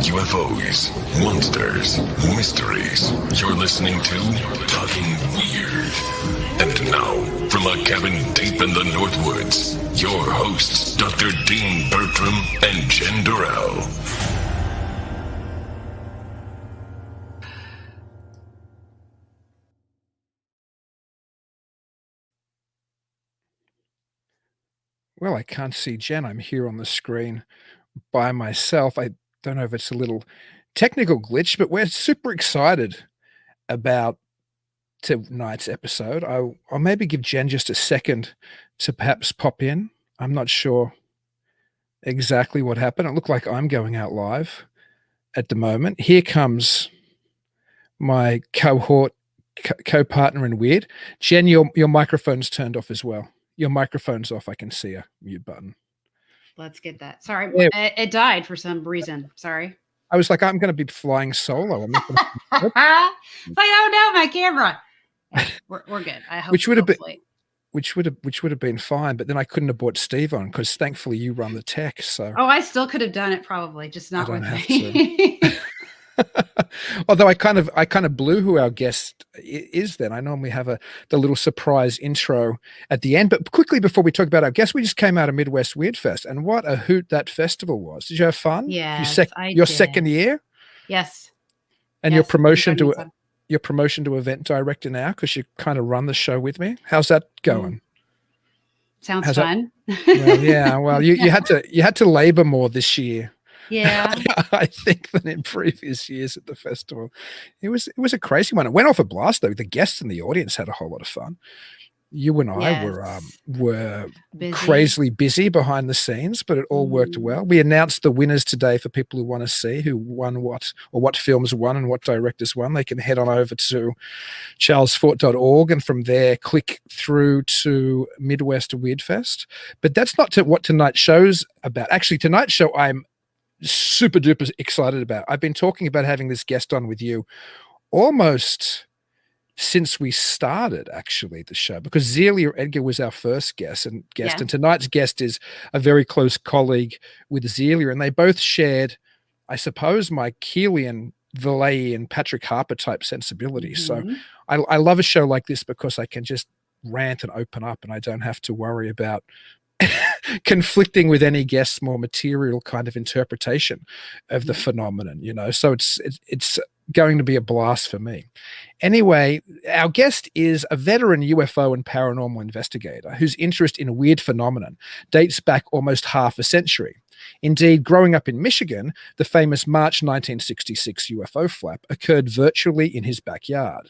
UFOs, monsters, mysteries. You're listening to Talking Weird. And now, from a cabin deep in the Northwoods, your hosts, Dr. Dean Bertram and Jen Durrell. Well, I can't see Jen. I'm here on the screen by myself. I don't know if it's a little technical glitch, but we're super excited about tonight's episode. I'll maybe give Jen just a second to perhaps pop in. I'm not sure exactly what happened. It looked like I'm going out live at the moment. Here comes my cohort, co-partner in Weird. Jen, your microphone's turned off as well. Your microphone's off. I can see a mute button. Let's get that. Sorry, Yeah. it died for some reason. Sorry. I was like, I'm going to be flying solo. I'm not gonna It's like, oh no, my camera. Yeah, we're good. I hope. which would have been fine, but then I couldn't have brought Steve on because thankfully you run the tech. So I still could have done it probably, just not with have me. Although I kind of blew who our guest is then. I normally have the little surprise intro at the end. But quickly before we talk about our guest, we just came out of Midwest Weird Fest, and what a hoot that festival was. Did you have fun? Yes, your second year? Yes. And your promotion to event director now, because you kind of run the show with me. How's that going? Sounds fun. Well, you had to labor more this year. Yeah. I think than in previous years at the festival. It was a crazy one. It went off a blast though. The guests in the audience had a whole lot of fun. You and I were crazily busy behind the scenes, but it all worked well. We announced the winners today for people who want to see who won what, or what films won and what directors won. They can head on over to charlesfort.org and from there click through to Midwest Weird Fest. But that's not what tonight's show's about. Actually, tonight's show I'm super duper excited about. I've been talking about having this guest on with you almost since we started actually the show, because Zelia Edgar was our first guest, and tonight's guest is a very close colleague with Zelia, and they both shared, I suppose, my Keelian, Vallee and Patrick Harpur type sensibility. So I love a show like this because I can just rant and open up and I don't have to worry about conflicting with any guest's more material kind of interpretation of the phenomenon, so it's going to be a blast for me. Anyway, our guest is a veteran UFO and paranormal investigator whose interest in a weird phenomenon dates back almost half a century. Indeed, growing up in Michigan, the famous March 1966 UFO flap occurred virtually in his backyard.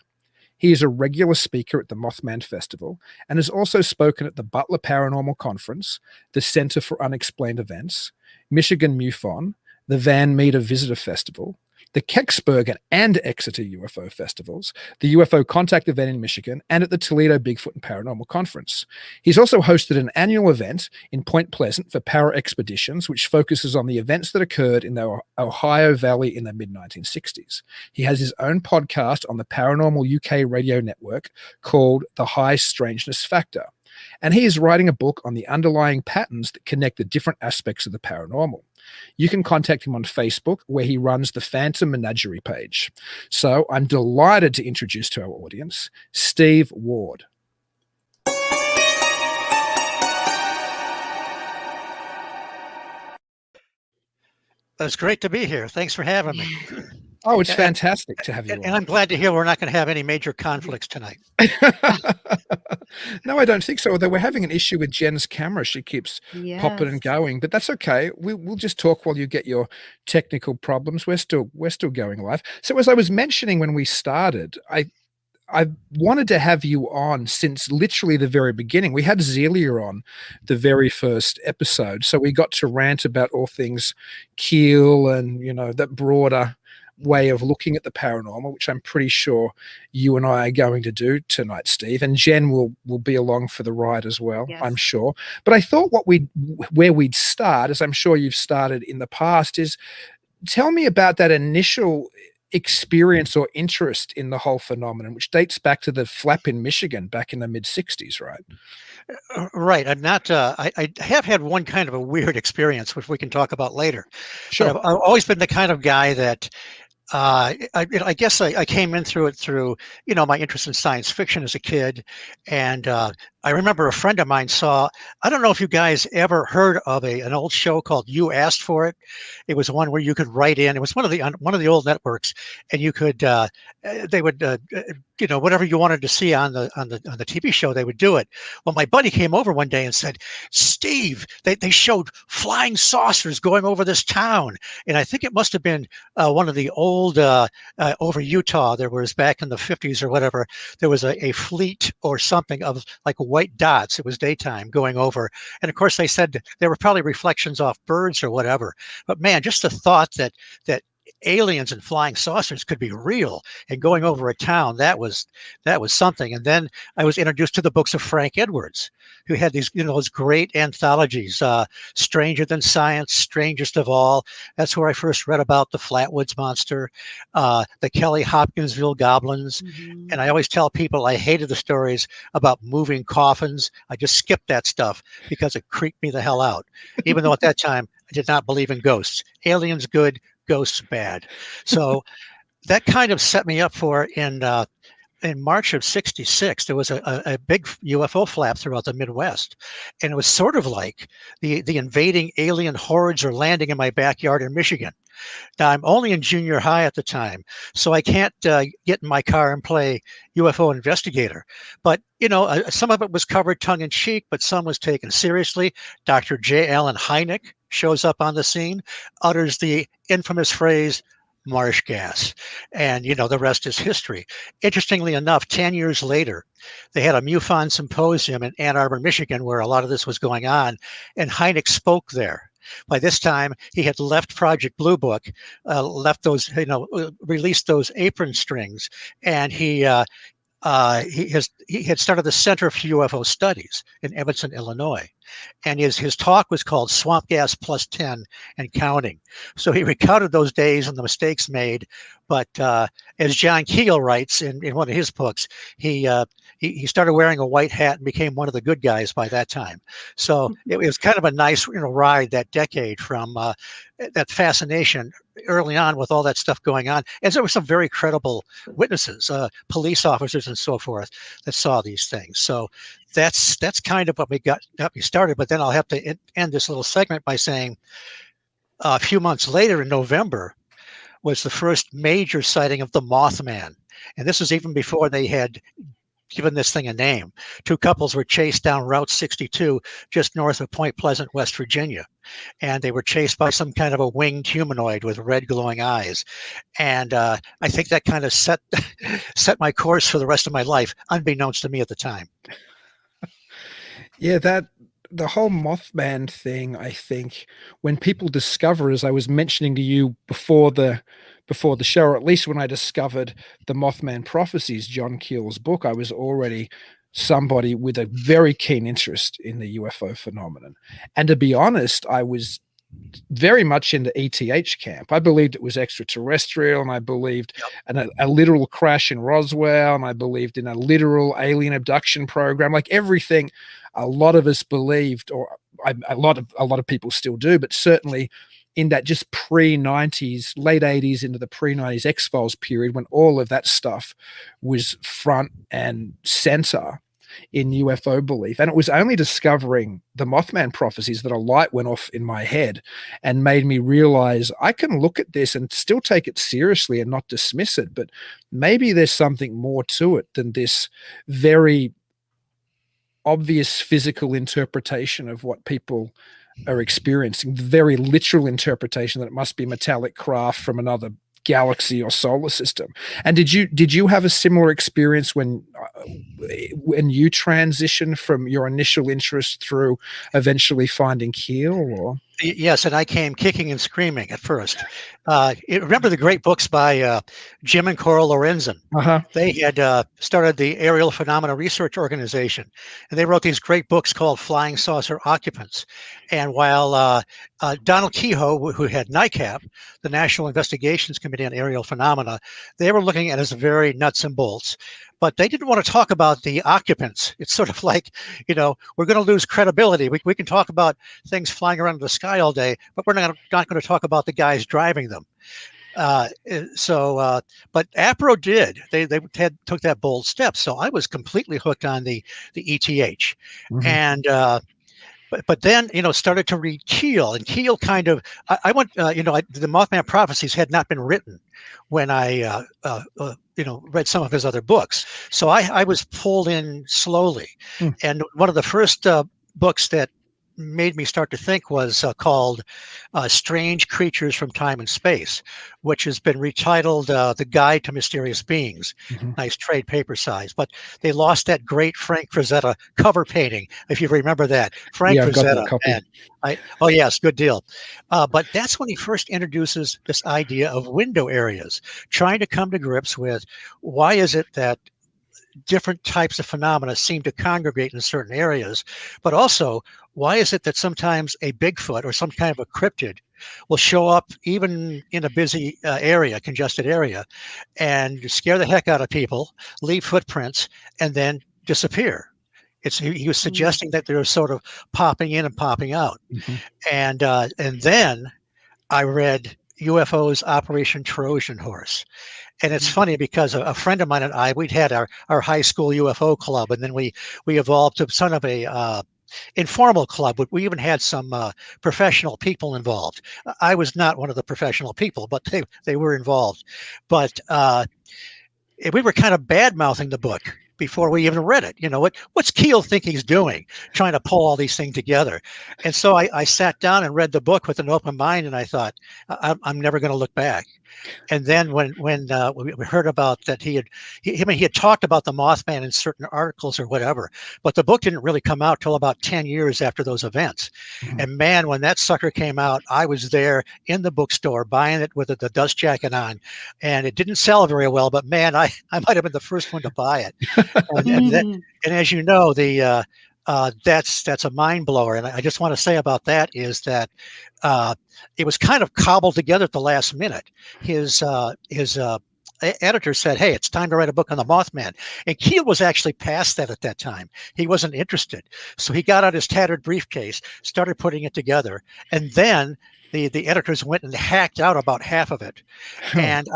He is a regular speaker at the Mothman Festival and has also spoken at the Butler Paranormal Conference, the Center for Unexplained Events, Michigan MUFON, the Van Meter Visitor Festival, the Kecksburg and Exeter UFO Festivals, the UFO Contact event in Michigan, and at the Toledo Bigfoot and Paranormal Conference. He's also hosted an annual event in Point Pleasant for Para Expeditions, which focuses on the events that occurred in the Ohio Valley in the mid-1960s. He has his own podcast on the Paranormal UK radio network called The High Strangeness Factor. And he is writing a book on the underlying patterns that connect the different aspects of the paranormal. You can contact him on Facebook, where he runs the Phantom Menagerie page. So I'm delighted to introduce to our audience Steve Ward. It's great to be here. Thanks for having me. Oh, it's fantastic to have you on. And I'm glad to hear we're not going to have any major conflicts tonight. No, I don't think so. Although we're having an issue with Jen's camera. She keeps popping and going, but that's okay. We'll just talk while you get your technical problems. We're still going live. So as I was mentioning when we started, I wanted to have you on since literally the very beginning. We had Zelia on the very first episode, so we got to rant about all things Keel and, that broader way of looking at the paranormal, which I'm pretty sure you and I are going to do tonight, Steve, and Jen will be along for the ride as well, yes. I'm sure. But I thought where we'd start, as I'm sure you've started in the past, is tell me about that initial experience or interest in the whole phenomenon, which dates back to the flap in Michigan back in the mid-60s, right? Right. I'm not, I have had one kind of a weird experience, which we can talk about later. Sure. But I've always been the kind of guy that I guess I came in through it through, my interest in science fiction as a kid. And I remember a friend of mine I don't know if you guys ever heard of an old show called You Asked for It. It was one where you could write in. It was one of the old networks, and you could, they would, whatever you wanted to see on the TV show, they would do it. Well, my buddy came over one day and said, Steve, they showed flying saucers going over this town. And I think it must have been one of the old, over Utah, there was back in the 50s or whatever, there was a fleet or something of like white dots. It was daytime going over. And of course, they said there were probably reflections off birds or whatever. But man, just the thought that aliens and flying saucers could be real and going over a town, that was something. And then I was introduced to the books of Frank Edwards, who had these, those great anthologies, Stranger Than Science, Strangest of All. That's where I first read about the Flatwoods Monster, the Kelly Hopkinsville Goblins. Mm-hmm. And I always tell people I hated the stories about moving coffins. I just skipped that stuff because it creeped me the hell out, even though at that time I did not believe in ghosts. Aliens good, ghosts bad. So that kind of set me up for in March of '66, there was a big UFO flap throughout the Midwest. And it was sort of like the invading alien hordes are landing in my backyard in Michigan. Now, I'm only in junior high at the time, so I can't get in my car and play UFO investigator. But, some of it was covered tongue in cheek, but some was taken seriously. Dr. J. Allen Hynek shows up on the scene, utters the infamous phrase, marsh gas. And, the rest is history. Interestingly enough, 10 years later, they had a MUFON symposium in Ann Arbor, Michigan, where a lot of this was going on. And Hynek spoke there. By this time, he had left Project Blue Book, left those, released those apron strings, and he had started the Center for UFO Studies in Evanston, Illinois. And his talk was called Swamp Gas Plus 10 and Counting. So he recounted those days and the mistakes made. But as John Keel writes in one of his books, he started wearing a white hat and became one of the good guys by that time. So it was kind of a nice ride that decade from that fascination early on with all that stuff going on. And there were some very credible witnesses, police officers and so forth, that saw these things. So that's kind of what got me started. But then I'll have to end this little segment by saying a few months later in November was the first major sighting of the Mothman. And this was even before they had given this thing a name. Two couples were chased down Route 62 just north of Point Pleasant, West Virginia. And they were chased by some kind of a winged humanoid with red glowing eyes. And I think that kind of set my course for the rest of my life, unbeknownst to me at the time. Yeah, the whole Mothman thing, I think, when people discover, as I was mentioning to you before the show, or at least when I discovered the Mothman Prophecies, John Keel's book, I was already somebody with a very keen interest in the UFO phenomenon. And to be honest, I was very much in the ETH camp. I believed it was extraterrestrial, and I believed in a literal crash in Roswell, and I believed in a literal alien abduction program, like everything a lot of us believed, or a lot of people still do, but certainly in that just pre-90s, late 80s into the pre-90s X-Files period, when all of that stuff was front and center in UFO belief. And it was only discovering the Mothman Prophecies that a light went off in my head and made me realize I can look at this and still take it seriously and not dismiss it, but maybe there's something more to it than this very obvious physical interpretation of what people are experiencing, the very literal interpretation that it must be metallic craft from another galaxy or solar system. And did you have a similar experience when when you transition from your initial interest through eventually finding Keel? Or Yes, and I came kicking and screaming at first. Remember the great books by Jim and Coral Lorenzen? They had started the Aerial Phenomena Research Organization, and they wrote these great books called Flying Saucer Occupants. And while Donald Kehoe, who had NICAP, the National Investigations Committee on Aerial Phenomena, they were looking at it as very nuts and bolts. But they didn't want to talk about the occupants. It's sort of like, we're going to lose credibility. We can talk about things flying around in the sky all day, but we're not going to talk about the guys driving them. But APRO did. They took that bold step. So I was completely hooked on the ETH, and but then started to read Keel, and Keel kind of I went the Mothman Prophecies had not been written when I read some of his other books, so I was pulled in slowly. And one of the first books that made me start to think was called Strange Creatures from Time and Space, which has been retitled The Guide to Mysterious Beings. Nice trade paper size, but they lost that great Frank Frazetta cover painting, if you remember that. Frank Frazetta, man. Oh yes, good deal. But that's when he first introduces this idea of window areas, trying to come to grips with why is it that different types of phenomena seem to congregate in certain areas, but also why is it that sometimes a Bigfoot or some kind of a cryptid will show up even in a busy area, congested area, and scare the heck out of people, leave footprints, and then disappear. He was suggesting that they're sort of popping in and popping out. And then I read UFOs Operation Trojan Horse. And it's funny because a friend of mine and I, we'd had our high school UFO club, and then we evolved to sort of a informal club. We even had some professional people involved. I was not one of the professional people, but they were involved. But we were kind of bad-mouthing the book before we even read it. What's Keel think he's doing, trying to pull all these things together? And so I sat down and read the book with an open mind, and I thought, I'm never going to look back. And then when we heard about that, he had talked about the Mothman in certain articles or whatever, but the book didn't really come out till about 10 years after those events. And man, when that sucker came out, I was there in the bookstore buying it with the dust jacket on, and it didn't sell very well, but man, I might have been the first one to buy it. And as you know, that's a mind blower. And I just want to say about that is that it was kind of cobbled together at the last minute. His editor said, "Hey, it's time to write a book on the Mothman." And Keel was actually past that at that time. He wasn't interested. So he got out his tattered briefcase, started putting it together, and then the editors went and hacked out about half of it. And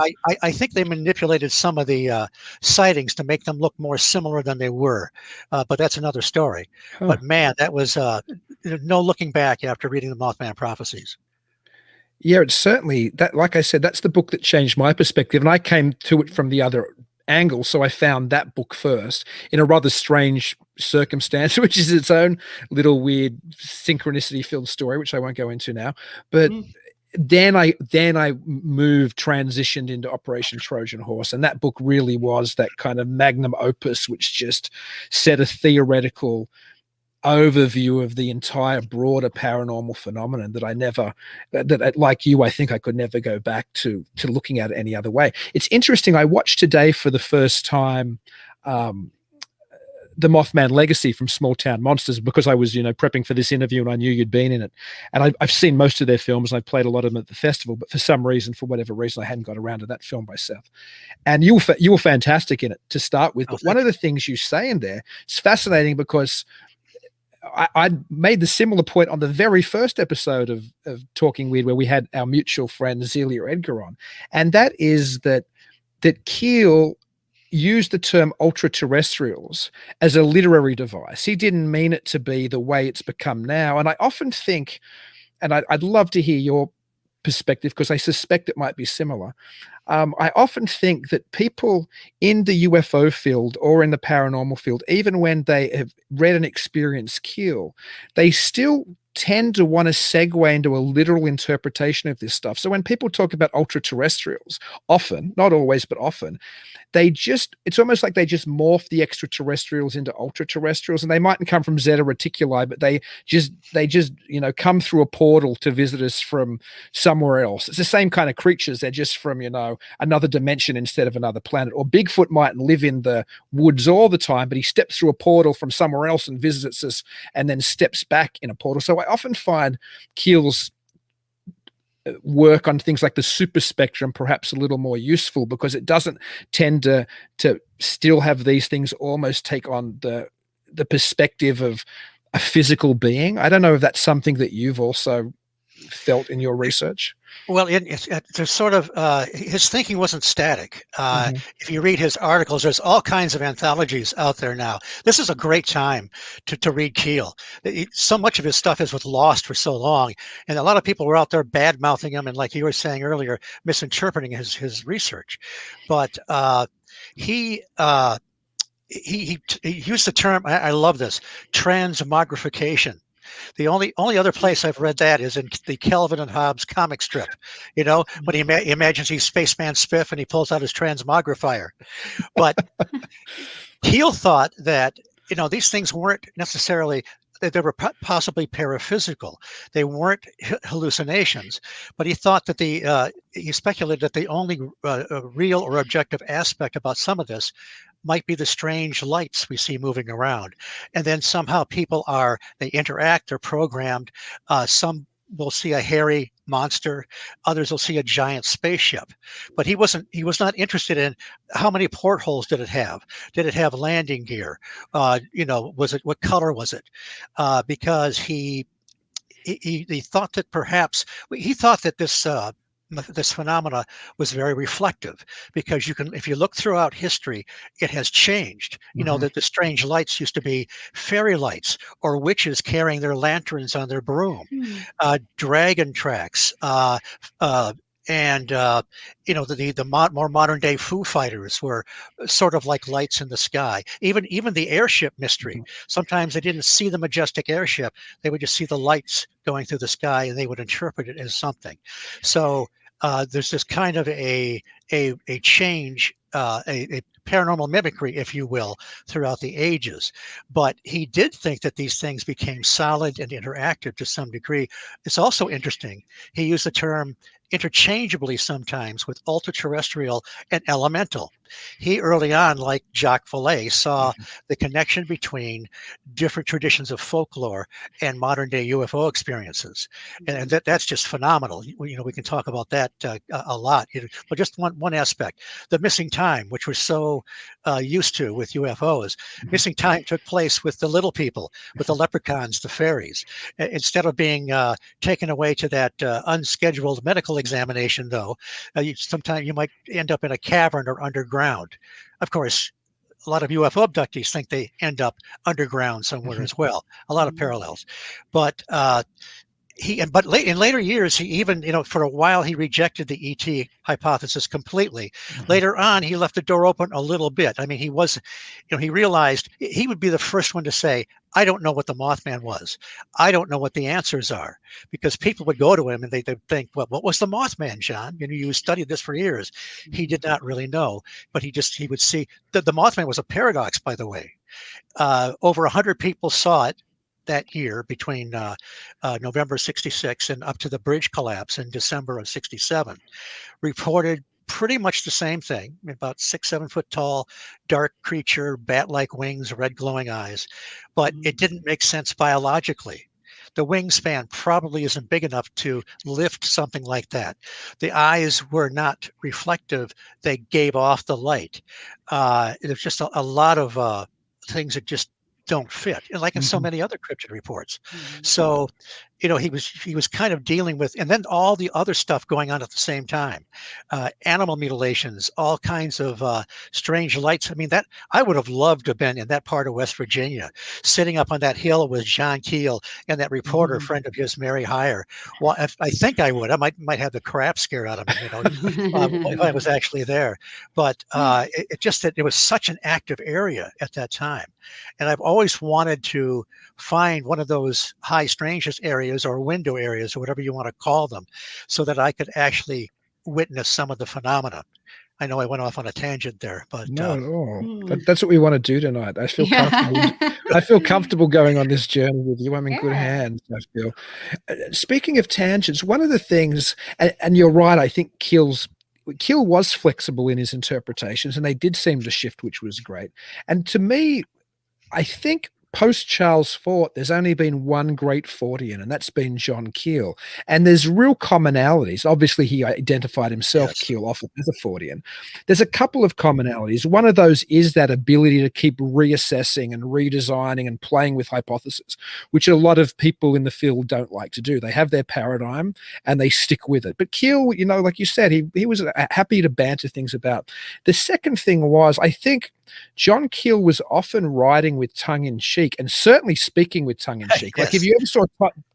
I think they manipulated some of the sightings to make them look more similar than they were. But that's another story. But man, that was no looking back after reading the Mothman Prophecies. Yeah, it's certainly that. Like I said, that's the book that changed my perspective, and I came to it from the other angle. So I found that book first in a rather strange circumstance, which is its own little weird synchronicity-filled story, which I won't go into now. But then I transitioned into Operation Trojan Horse, and that book really was that kind of magnum opus, which just set a theoretical overview of the entire broader paranormal phenomenon that like you, I think I could never go back to looking at it any other way. It's interesting. I watched today for the first time the Mothman Legacy from Small Town Monsters, because I was, prepping for this interview and I knew you'd been in it. And I've seen most of their films and I've played a lot of them at the festival, but for whatever reason, I hadn't got around to that film by Seth. And you were fantastic in it to start with. But one of the things you say in there, it's fascinating because I made the similar point on the very first episode of Talking Weird, where we had our mutual friend Zelia Edgar on. And that is that Keel used the term ultra-terrestrials as a literary device. He didn't mean it to be the way it's become now. And I often think, and I'd love to hear your perspective because I suspect it might be similar. I often think that people in the UFO field or in the paranormal field, even when they have read and experienced Keel, they still tend to want to segue into a literal interpretation of this stuff. So when people talk about ultra-terrestrials, often, not always, but often, it's almost like they just morph the extraterrestrials into ultra-terrestrials, and they mightn't come from Zeta Reticuli, but they just come through a portal to visit us from somewhere else. It's the same kind of creatures. They're just from another dimension instead of another planet. Or Bigfoot mightn't live in the woods all the time, but he steps through a portal from somewhere else and visits us, and then steps back in a portal. So I often find Keel's work on things like the super spectrum perhaps a little more useful, because it doesn't tend to still have these things almost take on the perspective of a physical being. I don't know if that's something that you've also felt in your research. Well, there's sort of his thinking wasn't static. If you read his articles, there's all kinds of anthologies out there now. This is a great time to read Keel. So much of his stuff was lost for so long, and a lot of people were out there bad mouthing him, and like you were saying earlier, misinterpreting his research. But he used the term. I love this, transmogrification. The only other place I've read that is in the Calvin and Hobbes comic strip, when he imagines he's Spaceman Spiff and he pulls out his transmogrifier. But Keel thought that, these things weren't necessarily, they were possibly paraphysical. They weren't hallucinations, but he thought that he speculated that the only real or objective aspect about some of this might be the strange lights we see moving around. And then somehow people they interact, they're programmed. Some will see a hairy monster, others will see a giant spaceship. But he was not interested in how many portholes did it have? Did it have landing gear? What color was it? Because he thought that perhaps this phenomena was very reflective, because if you look throughout history, it has changed. That the strange lights used to be fairy lights or witches carrying their lanterns on their broom, dragon tracks, and the more modern day Foo Fighters were sort of like lights in the sky. Even the airship mystery. Sometimes they didn't see the majestic airship; they would just see the lights going through the sky, and they would interpret it as something. So there's this kind of a change, a paranormal mimicry, if you will, throughout the ages. But he did think that these things became solid and interactive to some degree. It's also interesting. He used the term interchangeably sometimes with ultra-terrestrial and elemental. He early on, like Jacques Vallee, saw the connection between different traditions of folklore and modern day UFO experiences. And that's just phenomenal. We can talk about that a lot. But just one aspect, the missing time, which we're so used to with UFOs. Missing time took place with the little people, with the leprechauns, the fairies. Instead of being taken away to that unscheduled medical examination, though, sometimes you might end up in a cavern or underground. Of course, a lot of UFO abductees think they end up underground somewhere as well. A lot of parallels. But in later years, he even, for a while, he rejected the ET hypothesis completely. Later on, he left the door open a little bit. I mean, he realized he would be the first one to say, I don't know what the Mothman was. I don't know what the answers are, because people would go to him and they'd think, well, what was the Mothman, John? You studied this for years. He did not really know, but he would see that the Mothman was a paradox, by the way. Over 100 people saw it that year between November 66 and up to the bridge collapse in December of 67, reported pretty much the same thing, about 6-7 foot tall, dark creature, bat-like wings, red glowing eyes, but it didn't make sense biologically. The wingspan probably isn't big enough to lift something like that. The eyes were not reflective. They gave off the light. There's just a lot of things that just don't fit, and like in so many other cryptid reports. So, he was kind of dealing with, and then all the other stuff going on at the same time, animal mutilations, all kinds of strange lights. I mean, that I would have loved to have been in that part of West Virginia, sitting up on that hill with John Keel and that reporter friend of his, Mary Heyer. Well, I think I would. I might have the crap scared out of me, if I was actually there. But it just that it was such an active area at that time, and I've always wanted to find one of those high strangeness areas areas or window areas or whatever you want to call them, so that I could actually witness some of the phenomena. I know I went off on a tangent there, but Not at all. Hmm. That's what we want to do tonight. I feel comfortable. I feel comfortable going on this journey with you. I'm in good Yeah. hands, I feel. Speaking of tangents, one of the things, and you're right, I think Keel was flexible in his interpretations, and they did seem to shift, which was great. And to me, I think post Charles Fort, there's only been one great Fortean, and that's been John Keel. And there's real commonalities. Obviously, he identified himself, yes. Keel, often as a Fortean. There's a couple of commonalities. One of those is that ability to keep reassessing and redesigning and playing with hypotheses, which a lot of people in the field don't like to do. They have their paradigm and they stick with it. But Keel, like you said, he was happy to banter things about. The second thing was, I think, John Keel was often writing with tongue in cheek, and certainly speaking with tongue in cheek. Like if you ever saw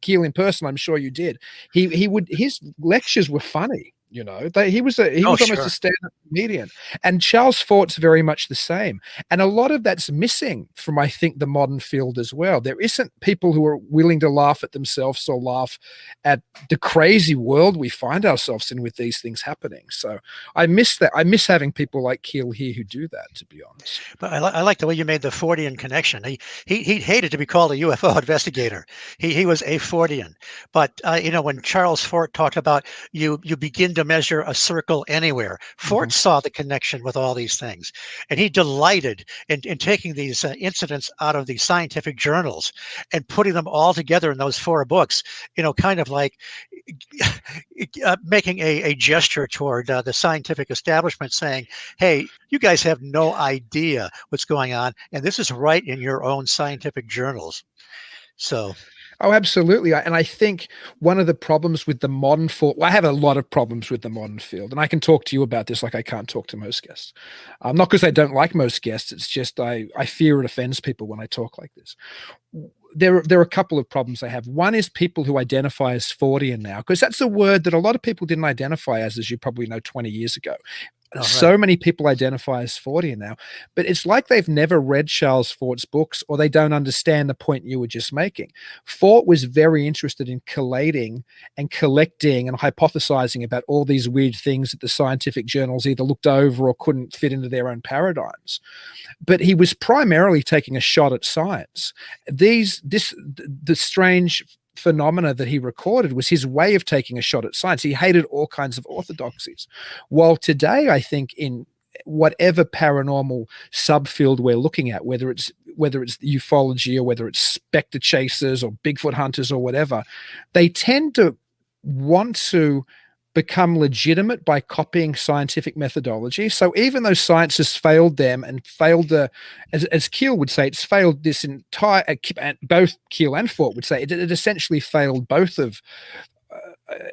Keel in person, I'm sure you did. His lectures were funny. He was almost Sure. a stand-up comedian, and Charles Fort's very much the same. And a lot of that's missing from, I think, the modern field as well. There isn't people who are willing to laugh at themselves or laugh at the crazy world we find ourselves in with these things happening. So I miss that. I miss having people like Keel here who do that, to be honest. But I like the way you made the Fortean connection. He hated to be called a UFO investigator. He was a Fortean. But when Charles Fort talked about you begin to measure a circle anywhere, Fort saw the connection with all these things, and he delighted in taking these incidents out of the scientific journals and putting them all together in those 4 books. Kind of like making a gesture toward the scientific establishment, saying, "Hey, you guys have no idea what's going on, and this is right in your own scientific journals." So, oh, absolutely. And I think one of the problems with the modern field, I have a lot of problems with the modern field, and I can talk to you about this like I can't talk to most guests. Not because I don't like most guests, it's just I fear it offends people when I talk like this. There are a couple of problems I have. One is people who identify as Fortean now, because that's a word that a lot of people didn't identify as you probably know, 20 years ago. right. So many people identify as Fortean now, but it's like they've never read Charles Fort's books, or they don't understand the point you were just making. Fort was very interested in collating and collecting and hypothesizing about all these weird things that the scientific journals either looked over or couldn't fit into their own paradigms. But he was primarily taking a shot at science. The strange phenomena that he recorded was his way of taking a shot at science. He hated all kinds of orthodoxies. While today, I think in whatever paranormal subfield we're looking at, whether it's ufology or whether it's specter chasers or Bigfoot hunters or whatever, they tend to want to become legitimate by copying scientific methodology. So even though science has failed them and failed as Keel would say, it's failed this entire, both Keel and Fort would say, it essentially failed both of,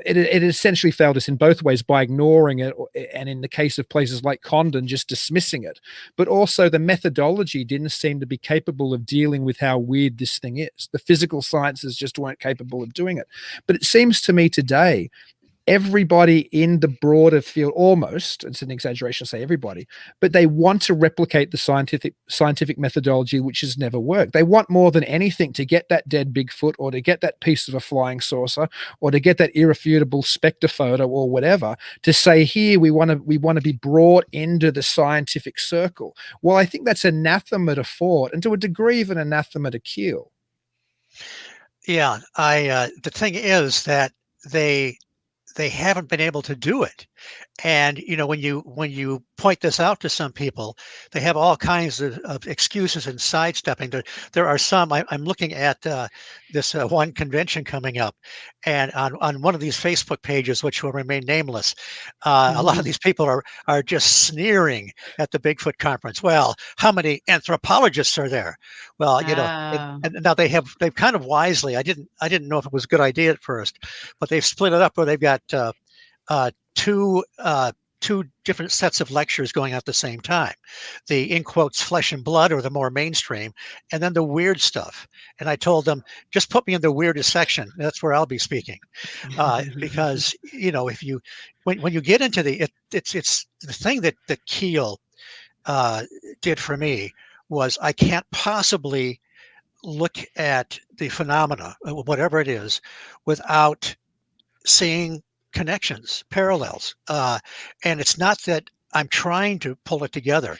it essentially failed us in both ways by ignoring it, and in the case of places like Condon, just dismissing it. But also the methodology didn't seem to be capable of dealing with how weird this thing is. The physical sciences just weren't capable of doing it. But it seems to me today, everybody in the broader field, almost, it's an exaggeration to say everybody, but they want to replicate the scientific methodology, which has never worked. They want more than anything to get that dead Bigfoot, or to get that piece of a flying saucer, or to get that irrefutable specter photo or whatever, to say, here, we want to be brought into the scientific circle. Well, I think that's anathema to Fort, and to a degree even anathema to Keel. Yeah, the thing is that they haven't been able to do it. And when you point this out to some people, they have all kinds of excuses and sidestepping. There are some. I'm looking at this one convention coming up, and on one of these Facebook pages, which will remain nameless, a lot of these people are just sneering at the Bigfoot conference. Well, how many anthropologists are there? Well, and now they've kind of wisely. I didn't know if it was a good idea at first, but they've split it up where they've got two different sets of lectures going at the same time. The, in quotes, flesh and blood, or the more mainstream, and then the weird stuff. And I told them, just put me in the weirdest section. That's where I'll be speaking. Because, if you, when you get into it's the thing that Keel did for me was, I can't possibly look at the phenomena, whatever it is, without seeing connections, parallels. And it's not that I'm trying to pull it together.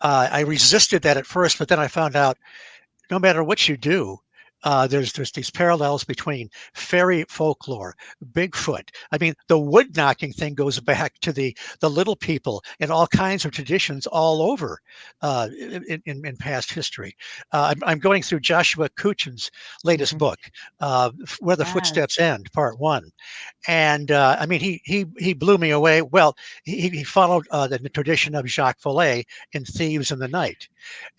I resisted that at first, but then I found out no matter what you do, there's these parallels between fairy folklore, Bigfoot. I mean, the wood knocking thing goes back to the little people and all kinds of traditions all over in past history. I'm going through Joshua Cuchin's latest book, Where the Footsteps End, Part 1. And I mean, he blew me away. Well, he followed the tradition of Jacques Vallee in Thieves in the Night.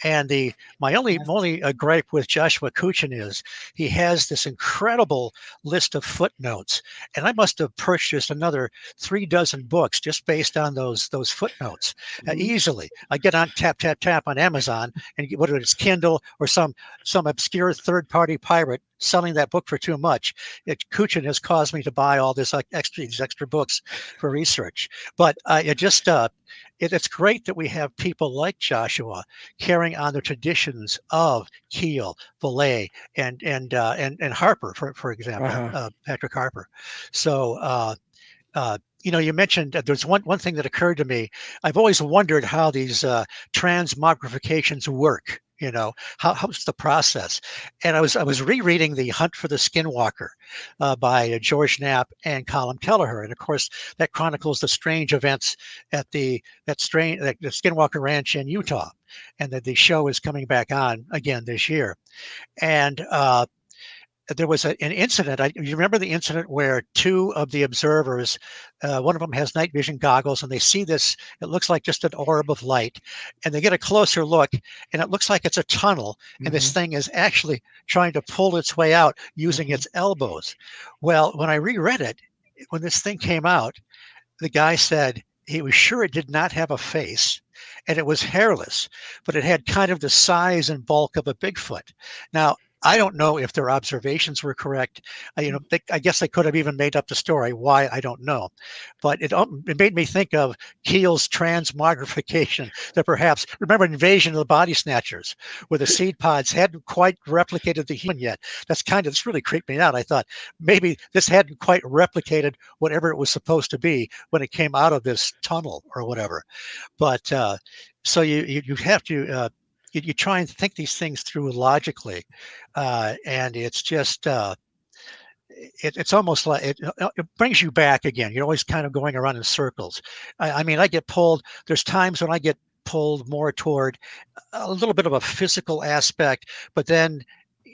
And my only gripe with Joshua Cuchin is he has this incredible list of footnotes, and I must have purchased another 36 books just based on those footnotes easily. I get on tap on Amazon and get, whether it's Kindle or some obscure third-party pirate selling that book for too much. Cuchin has caused me to buy all these extra books for research, but it's great that we have people like Joshua carrying on the traditions of Keel, Vallee, and Harpur, for example, Patrick Harpur. So, you mentioned there's one thing that occurred to me. I've always wondered how these transmogrifications work. How's the process? And I was rereading The Hunt for the Skinwalker by George Knapp and Colin Kelleher, and of course that chronicles the strange events at the Skinwalker Ranch in Utah, and that the show is coming back on again this year. And there was an incident. You remember the incident where two of the observers, one of them has night vision goggles, and they see this, it looks like just an orb of light, and they get a closer look, and it looks like it's a tunnel, and this thing is actually trying to pull its way out using its elbows. Well, when I reread it, when this thing came out, the guy said he was sure it did not have a face, and it was hairless, but it had kind of the size and bulk of a Bigfoot. Now, I don't know if their observations were correct. I guess they could have even made up the story. Why, I don't know. But it made me think of Keel's transmogrification, that perhaps, remember Invasion of the Body Snatchers, where the seed pods hadn't quite replicated the human yet. This really creeped me out. I thought maybe this hadn't quite replicated whatever it was supposed to be when it came out of this tunnel or whatever. But so you have to... You try and think these things through logically, and it's just it's almost like it brings you back again. You're always kind of going around in circles. I mean, I get pulled. There's times when I get pulled more toward a little bit of a physical aspect, but then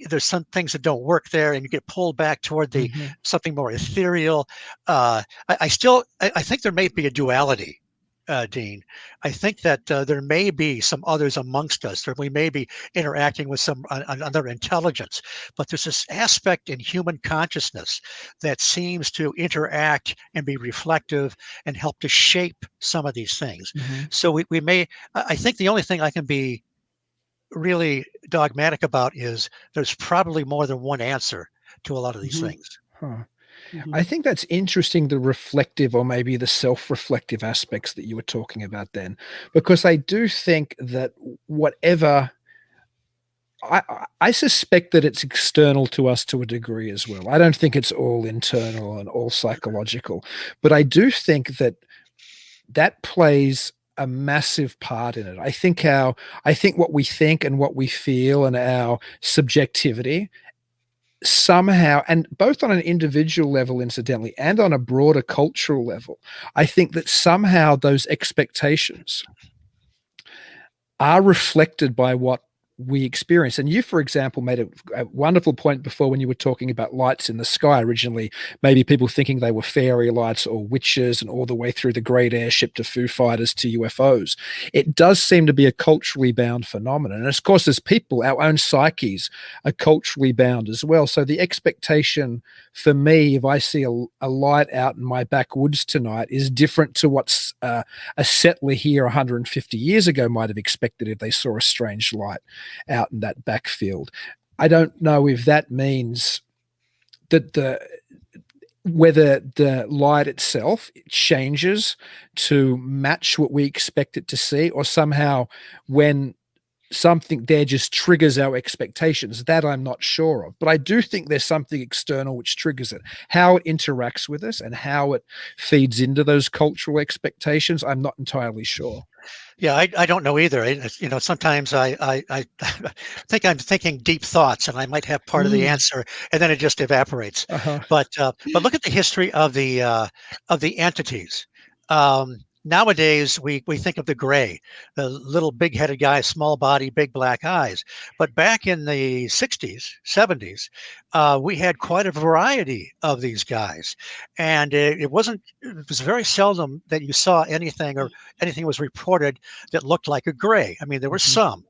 there's some things that don't work there, and you get pulled back toward the something more ethereal. I think there may be a duality. Dean, I think that there may be some others amongst us, or we may be interacting with some another intelligence, but there's this aspect in human consciousness that seems to interact and be reflective and help to shape some of these things. So we may, I think the only thing I can be really dogmatic about is there's probably more than one answer to a lot of these things. I think that's interesting, the reflective or maybe the self-reflective aspects that you were talking about then, because I do think that whatever I suspect that it's external to us to a degree as well. I don't think it's all internal and all psychological, but I do think that plays a massive part in it. I think what we think and what we feel and our subjectivity somehow, and both on an individual level, incidentally, and on a broader cultural level, I think that somehow those expectations are reflected by what we experience. And you, for example, made a wonderful point before when you were talking about lights in the sky originally, maybe people thinking they were fairy lights or witches, and all the way through the Great Airship to Foo Fighters to UFOs. It does seem to be a culturally bound phenomenon. And of course, as people, our own psyches are culturally bound as well. So the expectation for me, if I see a light out in my backwoods tonight, is different to what a settler here 150 years ago might have expected if they saw a strange light out in that backfield. I don't know if that means that whether the light itself changes to match what we expect it to see, or somehow when something there just triggers our expectations. That I'm not sure of. But I do think there's something external which triggers it. How it interacts with us and how it feeds into those cultural expectations, I'm not entirely sure. Yeah, I don't know either. Sometimes I think I'm thinking deep thoughts, and I might have part of the answer, and then it just evaporates. Uh-huh. But look at the history of the entities. Nowadays, we think of the gray, the little big-headed guy, small body, big black eyes. But back in the 60s, 70s, we had quite a variety of these guys, and it was very seldom that you saw anything or anything was reported that looked like a gray. I mean, there were some,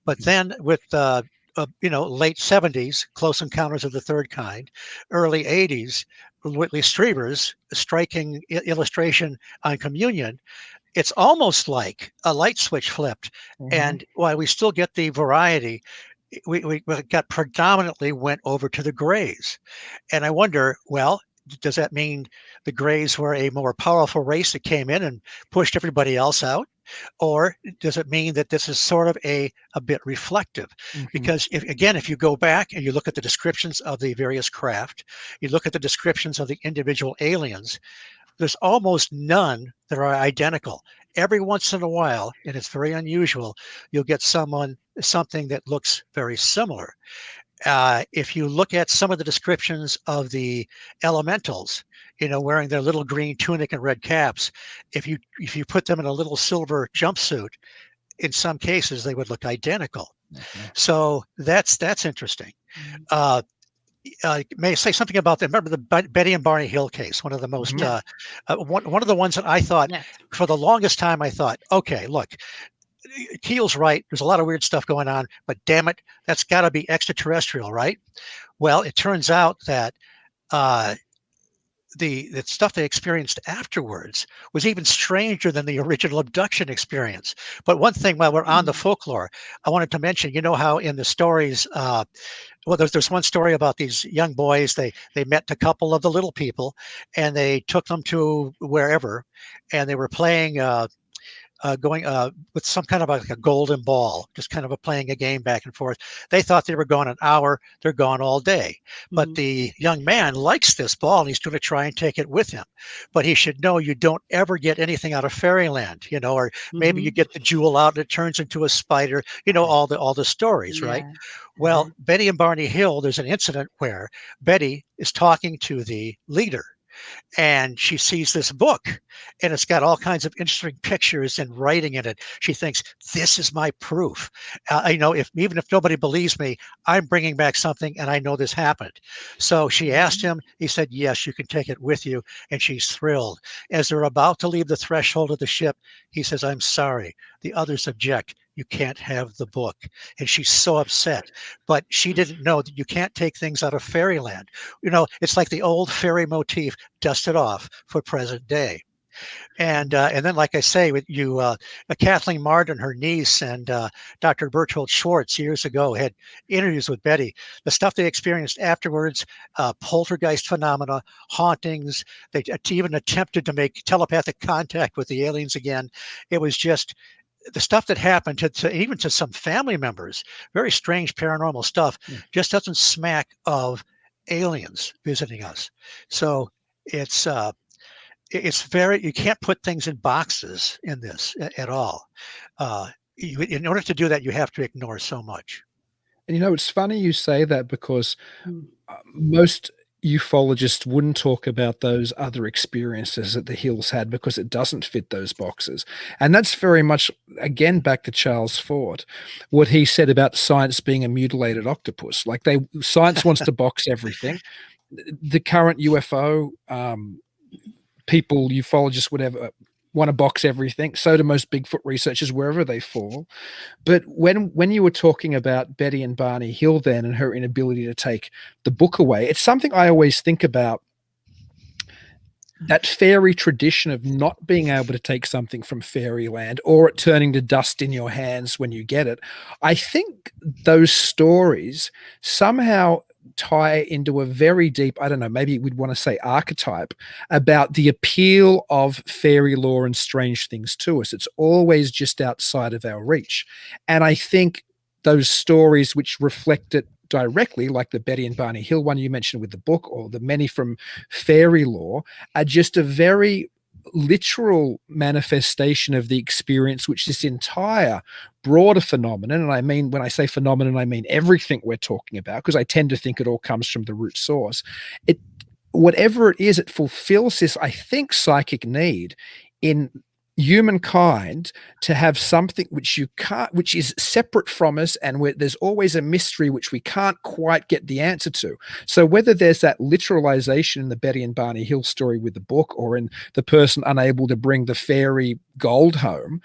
but then with late 70s, Close Encounters of the Third Kind, early 80s, Whitley Strieber's striking illustration on communion, it's almost like a light switch flipped. And while we still get the variety, we got predominantly went over to the grays. And I wonder, well, does that mean the grays were a more powerful race that came in and pushed everybody else out? Or does it mean that this is sort of a bit reflective? Because if you go back and you look at the descriptions of the various craft, you look at the descriptions of the individual aliens, there's almost none that are identical. Every once in a while, and it's very unusual, you'll get something that looks very similar. If you look at some of the descriptions of the elementals, wearing their little green tunic and red caps, if you put them in a little silver jumpsuit, in some cases they would look identical. So that's interesting. May I say something about that? Remember the Betty and Barney Hill case? One of the most one of the ones that I thought for the longest time I thought, okay, look, Keel's right. There's a lot of weird stuff going on, but damn it, that's got to be extraterrestrial, right? Well, it turns out that the stuff they experienced afterwards was even stranger than the original abduction experience. But one thing, while we're on the folklore, I wanted to mention, how in the stories, there's one story about these young boys. They met a couple of the little people, and they took them to wherever, and they were playing. Going with some kind of like a golden ball, just kind of playing a game back and forth. They thought they were gone an hour. They're gone all day. But the young man likes this ball, and he's going to try and take it with him. But he should know you don't ever get anything out of fairyland, or maybe you get the jewel out and it turns into a spider, all the stories, right? Well, Betty and Barney Hill, there's an incident where Betty is talking to the leader, and she sees this book, and it's got all kinds of interesting pictures and writing in it. She thinks, this is my proof. Even if nobody believes me, I'm bringing back something, and I know this happened. So she asked him. He said, yes, you can take it with you. And she's thrilled. As they're about to leave the threshold of the ship, he says, I'm sorry. The others object. You can't have the book. And she's so upset. But she didn't know that you can't take things out of fairyland. It's like the old fairy motif, dust it off for present day. And then, like I say, with you, Kathleen Martin, her niece, and Dr. Bertold Schwartz years ago had interviews with Betty. The stuff they experienced afterwards, poltergeist phenomena, hauntings. They even attempted to make telepathic contact with the aliens again. It was just the stuff that happened to some family members, very strange paranormal stuff, just doesn't smack of aliens visiting us. So it's very, you can't put things in boxes in this at all. In order to do that, you have to ignore so much. And it's funny you say that, because most ufologists wouldn't talk about those other experiences that the Hills had, because it doesn't fit those boxes. And that's very much, again, back to Charles Fort, what he said about science being a mutilated octopus. Like science wants to box everything. The current UFO people, ufologists, whatever, want to box everything. So do most Bigfoot researchers, wherever they fall. But when you were talking about Betty and Barney Hill then, and her inability to take the book away, it's something I always think about, that fairy tradition of not being able to take something from fairyland, or it turning to dust in your hands when you get it. I think those stories somehow tie into a very deep, I don't know, maybe we'd want to say archetype, about the appeal of fairy lore and strange things to us. It's always just outside of our reach. And I think those stories which reflect it directly, like the Betty and Barney Hill one you mentioned with the book, or the many from fairy lore, are just a very literal manifestation of the experience which this entire broader phenomenon, and I mean, when I say phenomenon, I mean everything we're talking about, because I tend to think it all comes from the root source. It, whatever it is, it fulfills this, I think, psychic need in humankind to have something which you can't, which is separate from us, and where there's always a mystery which we can't quite get the answer to. So whether there's that literalization in the Betty and Barney Hill story with the book, or in the person unable to bring the fairy gold home,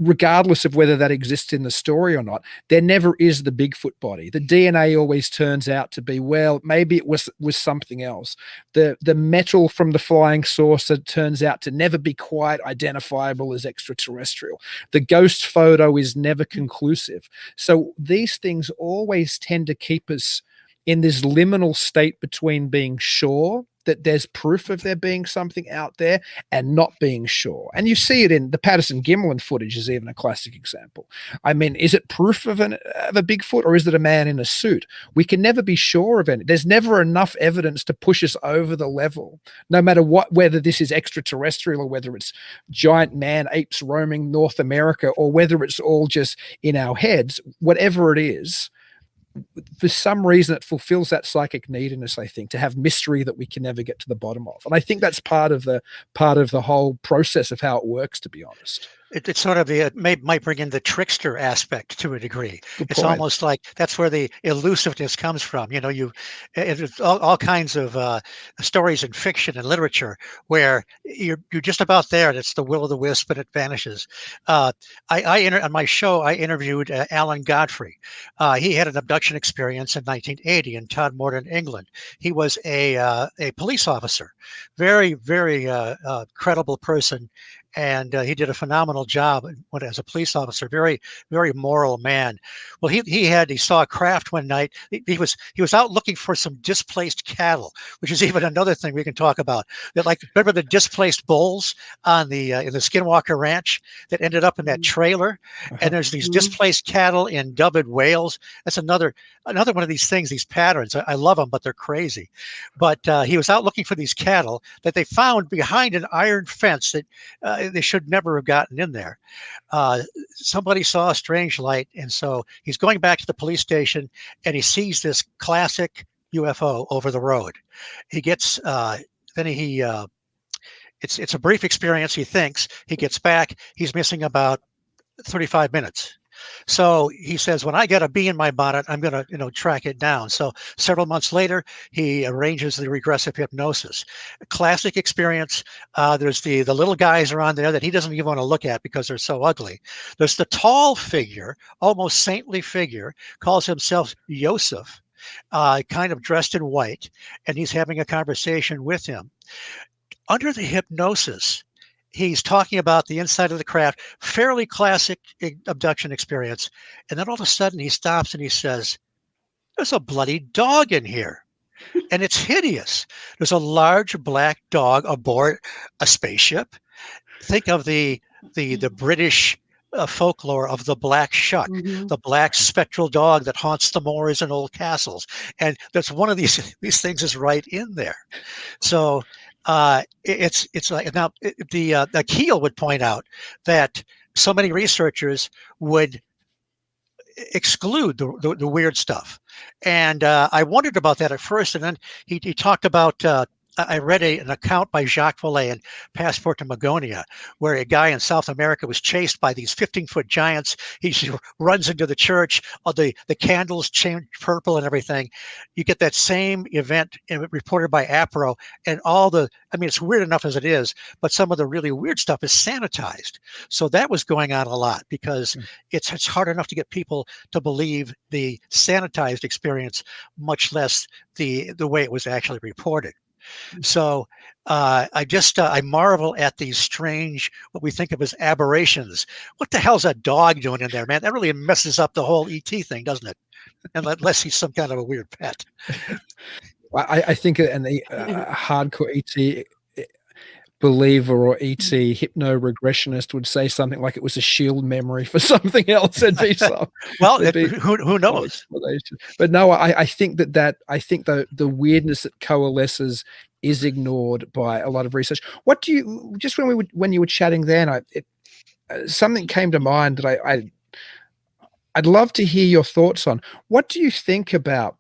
regardless of whether that exists in the story or not, there never is the Bigfoot body. The DNA always turns out to be, well, maybe it was something else. The metal from the flying saucer turns out to never be quite identifiable as extraterrestrial. The ghost photo is never conclusive. So these things always tend to keep us in this liminal state between being sure that there's proof of there being something out there and not being sure. And you see it in the Patterson-Gimlin footage is even a classic example. I mean, is it proof of a Bigfoot, or is it a man in a suit? We can never be sure of it. There's never enough evidence to push us over the level, no matter what, whether this is extraterrestrial, or whether it's giant man apes roaming North America, or whether it's all just in our heads. Whatever it is, for some reason it fulfills that psychic need in us, I think, to have mystery that we can never get to the bottom of. And I think that's part of the whole process of how it works, to be honest. It's sort of might bring in the trickster aspect to a degree. It's almost like that's where the elusiveness comes from. You know, it's all kinds of stories in fiction and literature where you're just about there, and it's the will o' the wisp, and it vanishes. On my show, I interviewed Alan Godfrey. He had an abduction experience in 1980 in Todmorden, England. He was a police officer, very, very credible person. And he did a phenomenal job as a police officer. Very, very moral man. Well, he saw a craft one night. He was out looking for some displaced cattle, which is even another thing we can talk about. That, like, remember the displaced bulls on the in the Skinwalker Ranch that ended up in that trailer? And there's these displaced cattle in Dubbed, Wales. That's another one of these things, these patterns. I love them, but they're crazy. But he was out looking for these cattle that they found behind an iron fence that they should never have gotten in there. Somebody saw a strange light, and so he's going back to the police station, and he sees this classic UFO over the road. He gets it's a brief experience. He thinks he gets back. He's missing about 35 minutes. So he says, when I get a bee in my bonnet, I'm going to, track it down. So several months later, he arranges the regressive hypnosis. A classic experience. There's the little guys are on there that he doesn't even want to look at because they're so ugly. There's the tall figure, almost saintly figure, calls himself Yosef, kind of dressed in white, and he's having a conversation with him. Under the hypnosis, he's talking about the inside of the craft, fairly classic abduction experience. And then all of a sudden he stops and he says, there's a bloody dog in here. And it's hideous. There's a large black dog aboard a spaceship. Think of the British folklore of the black shuck, the black spectral dog that haunts the moors and old castles. And that's one of these things is right in there. So it's like, now the Keel would point out that so many researchers would exclude the weird stuff, and I wondered about that at first, and then he talked about. I read an account by Jacques Vallee in Passport to Magonia, where a guy in South America was chased by these 15-foot giants. He runs into the church. The candles change purple and everything. You get that same event reported by APRO, and it's weird enough as it is, but some of the really weird stuff is sanitized. So that was going on a lot because it's hard enough to get people to believe the sanitized experience, much less the way it was actually reported. So I marvel at these strange, what we think of as aberrations. What the hell's that dog doing in there, man? That really messes up the whole ET thing, doesn't it? Unless he's some kind of a weird pet. I think, and the hardcore ET, believer or ET hypno-regressionist would say something like it was a shield memory for something else. There'd be some. Well, there'd be who some knows? explanation. But no, I think I think the weirdness that coalesces is ignored by a lot of research. What do you just when you were chatting then? Something came to mind that I'd love to hear your thoughts on. What do you think about?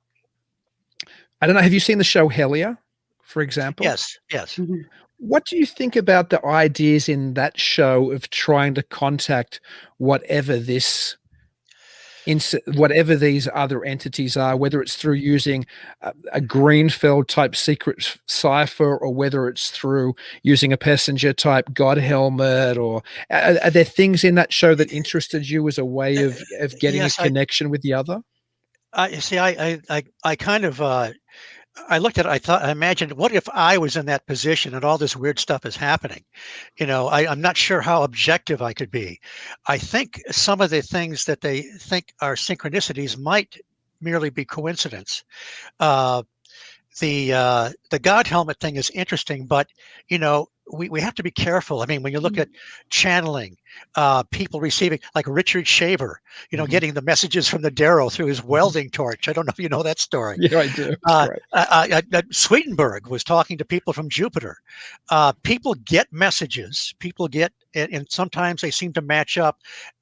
I don't know. Have you seen the show Hellier, for example? Yes, yes. Mhm. What do you think about the ideas in that show of trying to contact whatever whatever these other entities are, whether it's through using a Greenfield type secret cipher, or whether it's through using a passenger type God helmet, or are there things in that show that interested you as a way of getting a Yes, connection with the other? I see. I kind of I looked at it. I imagined, what if I was in that position and all this weird stuff is happening? I'm not sure how objective I could be. I think some of the things that they think are synchronicities might merely be coincidence. Uh, the God helmet thing is interesting, but we have to be careful. I mean, when you look at channeling, people receiving, like Richard Shaver, Mhm. getting the messages from the Darrow through his welding torch. I don't know if you know that story. Yeah, I do. It's great. Swedenborg was talking to people from Jupiter. People get messages. People get, and sometimes they seem to match up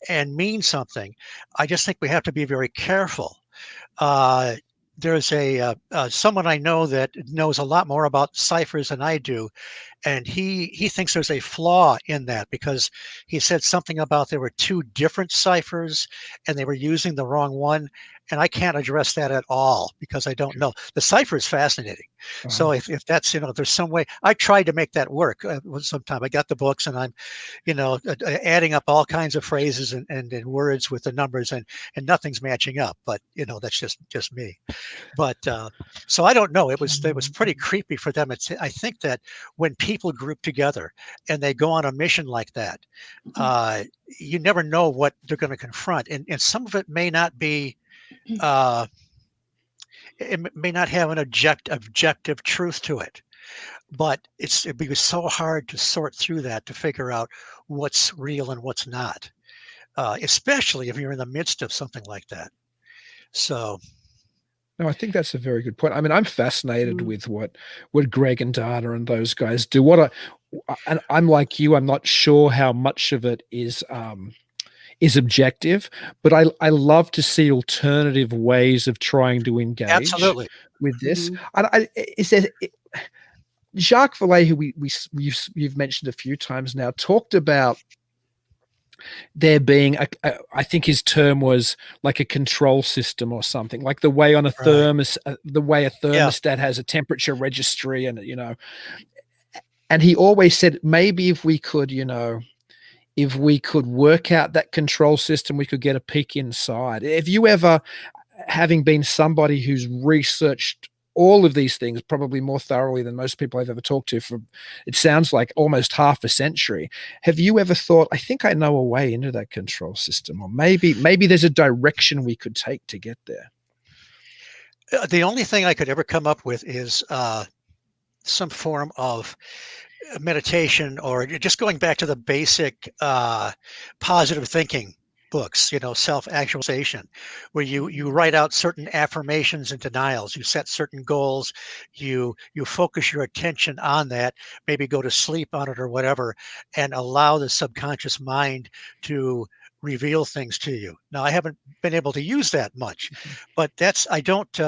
and mean something. I just think we have to be very careful. Uh, there's someone I know that knows a lot more about ciphers than I do, and he thinks there's a flaw in that, because he said something about there were two different ciphers and they were using the wrong one, and I can't address that at all because I don't know. The cipher is fascinating. So Uh-huh. if that's, there's some way. I tried to make that work sometime. I got the books and I'm adding up all kinds of phrases and words with the numbers, and nothing's matching up, but that's just me. But so I don't know. It was pretty creepy for them. I think that when people group together and they go on a mission like that, you never know what they're going to confront, and some of it may not be. It may not have an objective truth to it, but it'd be so hard to sort through that to figure out what's real and what's not, especially if you're in the midst of something like that. So No, I think that's a very good point. I mean, I'm fascinated Mm. with what Greg and Dana and those guys do. And I'm like you. I'm not sure how much of it is objective, but I love to see alternative ways of trying to engage absolutely. with this. Mhm. Is there Jacques Vallee, who you've mentioned a few times now, talked about there being I think his term was like a control system or something, like the way on a Right. the way a Yeah. thermostat has a temperature registry, and and he always said maybe if we could work out that control system, we could get a peek inside. If you ever, having been somebody who's researched all of these things probably more thoroughly than most people I've ever talked to for, it sounds like, almost half a century, have you ever thought, I think I know a way into that control system, or maybe there's a direction we could take to get there? The only thing I could ever come up with is some form of meditation, or just going back to the basic positive thinking books, self-actualization, where you write out certain affirmations and denials, you set certain goals, you focus your attention on that, maybe go to sleep on it or whatever, and allow the subconscious mind to reveal things to you. Now, I haven't been able to use that much, but I don't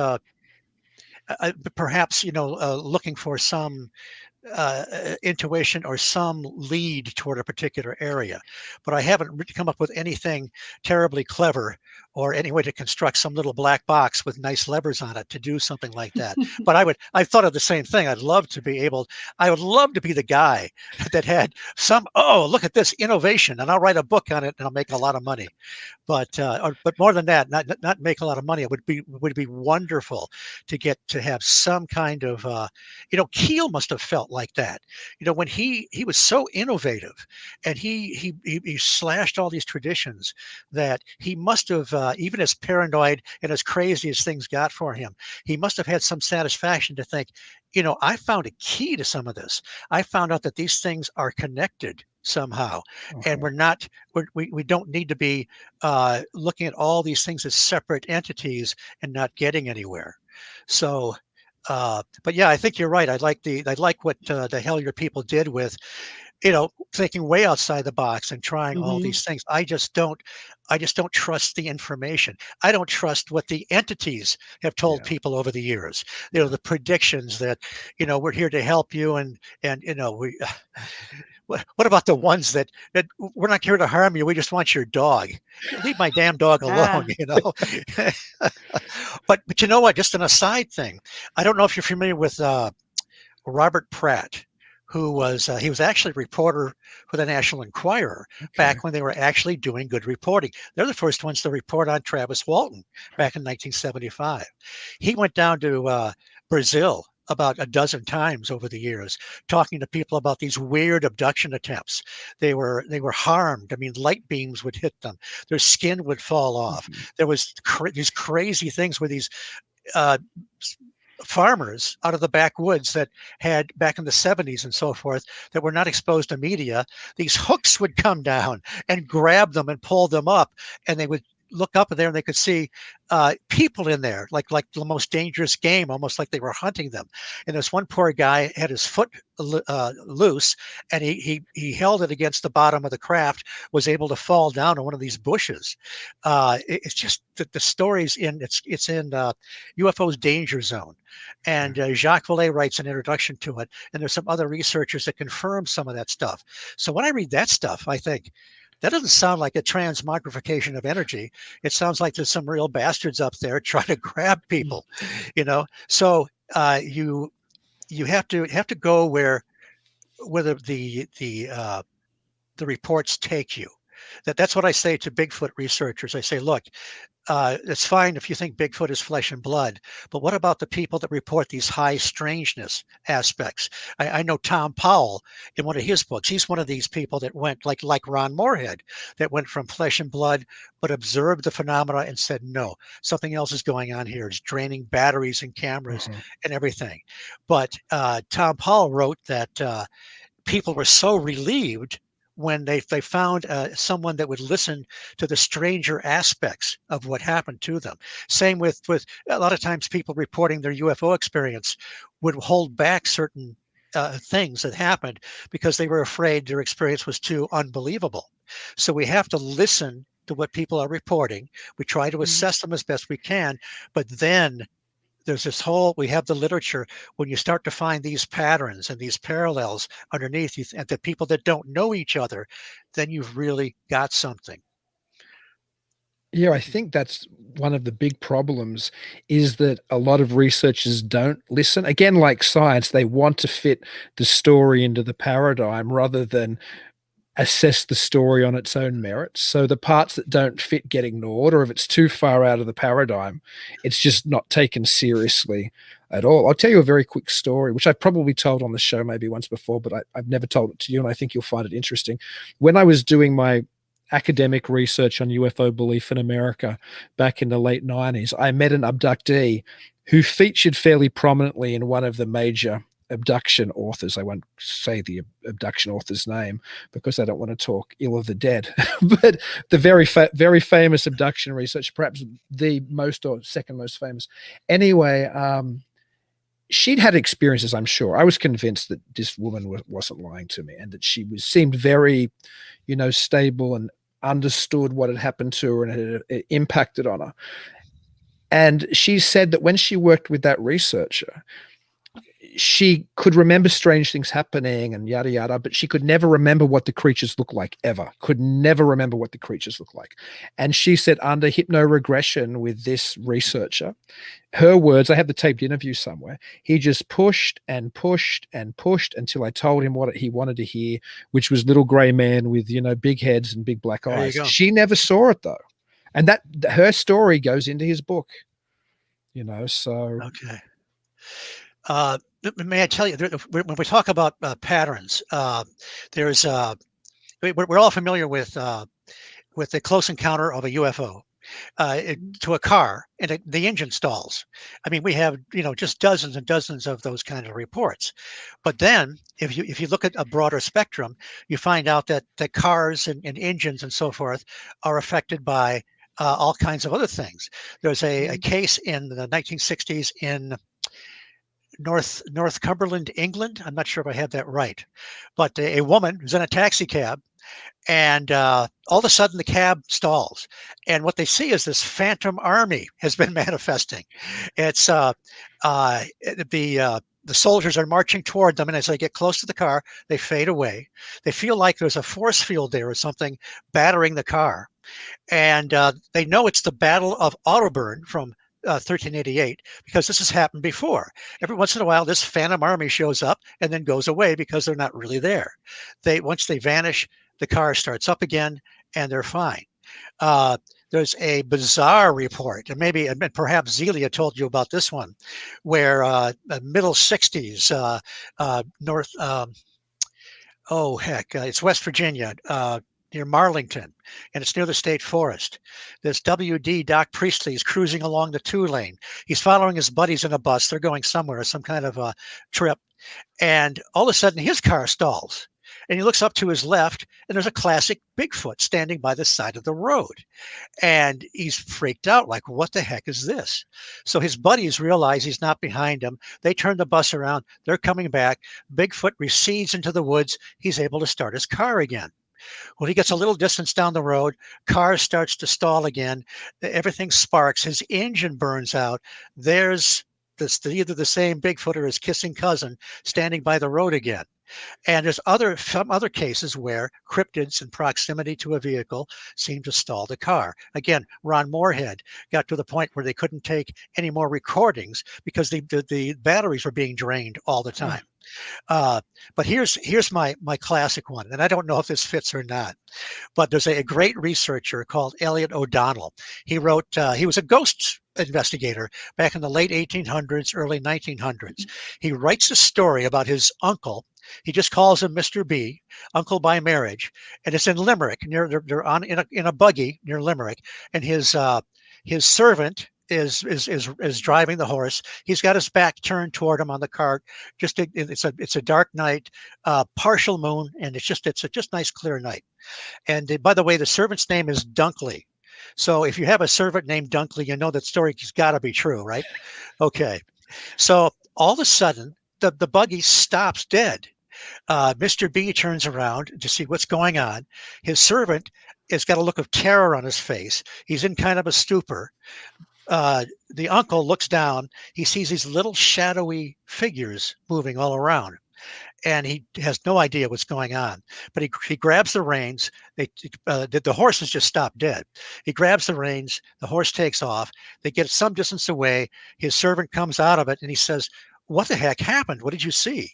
perhaps looking for some intuition or some lead toward a particular area, but I haven't come up with anything terribly clever or any way to construct some little black box with nice levers on it to do something like that. But I thought of the same thing. I would love to be the guy that had look at this innovation, and I'll write a book on it and I'll make a lot of money. But more than that, not make a lot of money. It would be wonderful to get to have some kind of Keel must have felt like that. When he was so innovative, and he slashed all these traditions, that he must have even as paranoid and as crazy as things got for him, he must have had some satisfaction to think, I found a key to some of this. I found out that these things are connected somehow, and we don't need to be looking at all these things as separate entities and not getting anywhere. So, but yeah, I think you're right. I like what the hell your people did with, thinking way outside the box and trying all these things. I just don't trust the information. I don't trust what the entities have told people over the years. The predictions that, we're here to help you, and we. What about the ones that we're not here to harm you? We just want your dog. Leave my damn dog alone, But you know what? Just an aside thing. I don't know if you're familiar with Robert Pratt, who was he was actually a reporter for the National Enquirer back when they were actually doing good reporting. They're the first ones to report on Travis Walton back in 1975. He went down to Brazil about a dozen times over the years, talking to people about these weird abduction attempts. They were harmed. I mean, light beams would hit them. Their skin would fall off. There was these crazy things where these farmers out of the backwoods that had back in the 70s and so forth that were not exposed to media, these hooks would come down and grab them and pull them up, and they would look up there and they could see people in there, like the most dangerous game, almost like they were hunting them. And this one poor guy had his foot loose, and he held it against the bottom of the craft, was able to fall down on one of these bushes. It's just the stories it's in UFO's Danger Zone, and Jacques Vallee writes an introduction to it, and there's some other researchers that confirm some of that stuff. So when I read that stuff, I think, that doesn't sound like a transmogrification of energy. It sounds like there's some real bastards up there trying to grab people, So you have to go where the reports take you. That's what I say to Bigfoot researchers. I say, look, it's fine if you think Bigfoot is flesh and blood, but what about the people that report these high strangeness aspects? I know Tom Powell in one of his books. He's one of these people that went like Ron Moorhead, that went from flesh and blood, but observed the phenomena and said, no, something else is going on here. It's draining batteries and cameras and everything. But Tom Powell wrote that people were so relieved when they found someone that would listen to the stranger aspects of what happened to them. Same with a lot of times people reporting their UFO experience would hold back certain things that happened because they were afraid their experience was too unbelievable. So we have to listen to what people are reporting. We try to assess them as best we can, but then there's we have the literature. When you start to find these patterns and these parallels underneath, and the people that don't know each other, then you've really got something. Yeah, I think that's one of the big problems, is that a lot of researchers don't listen. Again, like science, they want to fit the story into the paradigm rather than assess the story on its own merits. So the parts that don't fit get ignored, or if it's too far out of the paradigm, it's just not taken seriously at all. I'll tell you a very quick story, which I've probably told on the show maybe once before, but I've never told it to you, and I think you'll find it interesting. When I was doing my academic research on UFO belief in America back in the late 90s, I met an abductee who featured fairly prominently in one of the major abduction authors. I won't say the abduction author's name because I don't want to talk ill of the dead, but the very famous abduction researcher, perhaps the most or second most famous. Anyway, she'd had experiences, I'm sure. I was convinced that this woman wasn't lying to me, and that she seemed very, stable and understood what had happened to her and it impacted on her. And she said that when she worked with that researcher, she could remember strange things happening and yada, yada, but she could never remember what the creatures looked like, ever. Could never remember what the creatures looked like. And she said under hypnoregression with this researcher, her words, I have the taped interview somewhere, he just pushed and pushed and pushed until I told him what he wanted to hear, which was little gray man with, big heads and big black eyes. She never saw it though. And that her story goes into his book, so. Okay. May I tell you, when we talk about patterns, there's we're all familiar with the close encounter of a UFO. to a car, and the engine stalls. I mean, we have just dozens and dozens of those kind of reports. But then, if you look at a broader spectrum, you find out that the cars and engines and so forth are affected by all kinds of other things. There's a case in the 1960s in North Cumberland, England. I'm not sure if I had that right, but a woman who's in a taxi cab, and all of a sudden the cab stalls, and what they see is this phantom army has been manifesting. It's the soldiers are marching toward them, and as they get close to the car, they fade away. They feel like there's a force field there or something battering the car, and they know it's the Battle of Otterburn from 1388, because this has happened before. Every once in a while, this phantom army shows up and then goes away because they're not really there. Once they vanish, the car starts up again, and they're fine. There's a bizarre report, and perhaps Zelia told you about this one, where middle 60s, north, it's West Virginia, near Marlington, and it's near the state forest. This WD Doc Priestley is cruising along the 2-lane. He's following his buddies in a bus. They're going somewhere, some kind of a trip. And all of a sudden, his car stalls. And he looks up to his left, and there's a classic Bigfoot standing by the side of the road. And he's freaked out, like, what the heck is this? So his buddies realize he's not behind him. They turn the bus around. They're coming back. Bigfoot recedes into the woods. He's able to start his car again. Well, he gets a little distance down the road. Car starts to stall again. Everything sparks. His engine burns out. There's either the same Bigfoot or his kissing cousin standing by the road again. And there's some other cases where cryptids in proximity to a vehicle seem to stall the car. Again, Ron Moorhead got to the point where they couldn't take any more recordings because the batteries were being drained all the time. But here's my classic one, and I don't know if this fits or not, but there's a great researcher called Elliot O'Donnell. He wrote, he was a ghost investigator back in the late 1800s, early 1900s. He writes a story about his uncle. He just calls him Mr. B, uncle by marriage, and it's in Limerick. They're on in a buggy near Limerick, and his servant is driving the horse. He's got his back turned toward him on the cart. It's a dark night, partial moon, and it's a just nice clear night. And by the way, the servant's name is Dunkley. So if you have a servant named Dunkley, you know that story's got to be true, right? Okay. So all of a sudden, the buggy stops dead. Mr. B turns around to see what's going on. His servant has got a look of terror on his face. He's in kind of a stupor. The uncle looks down. He sees these little shadowy figures moving all around, and he has no idea what's going on. But he grabs the reins. The horse has just stopped dead. He grabs the reins. The horse takes off. They get some distance away. His servant comes out of it, and he says, "What the heck happened? What did you see?"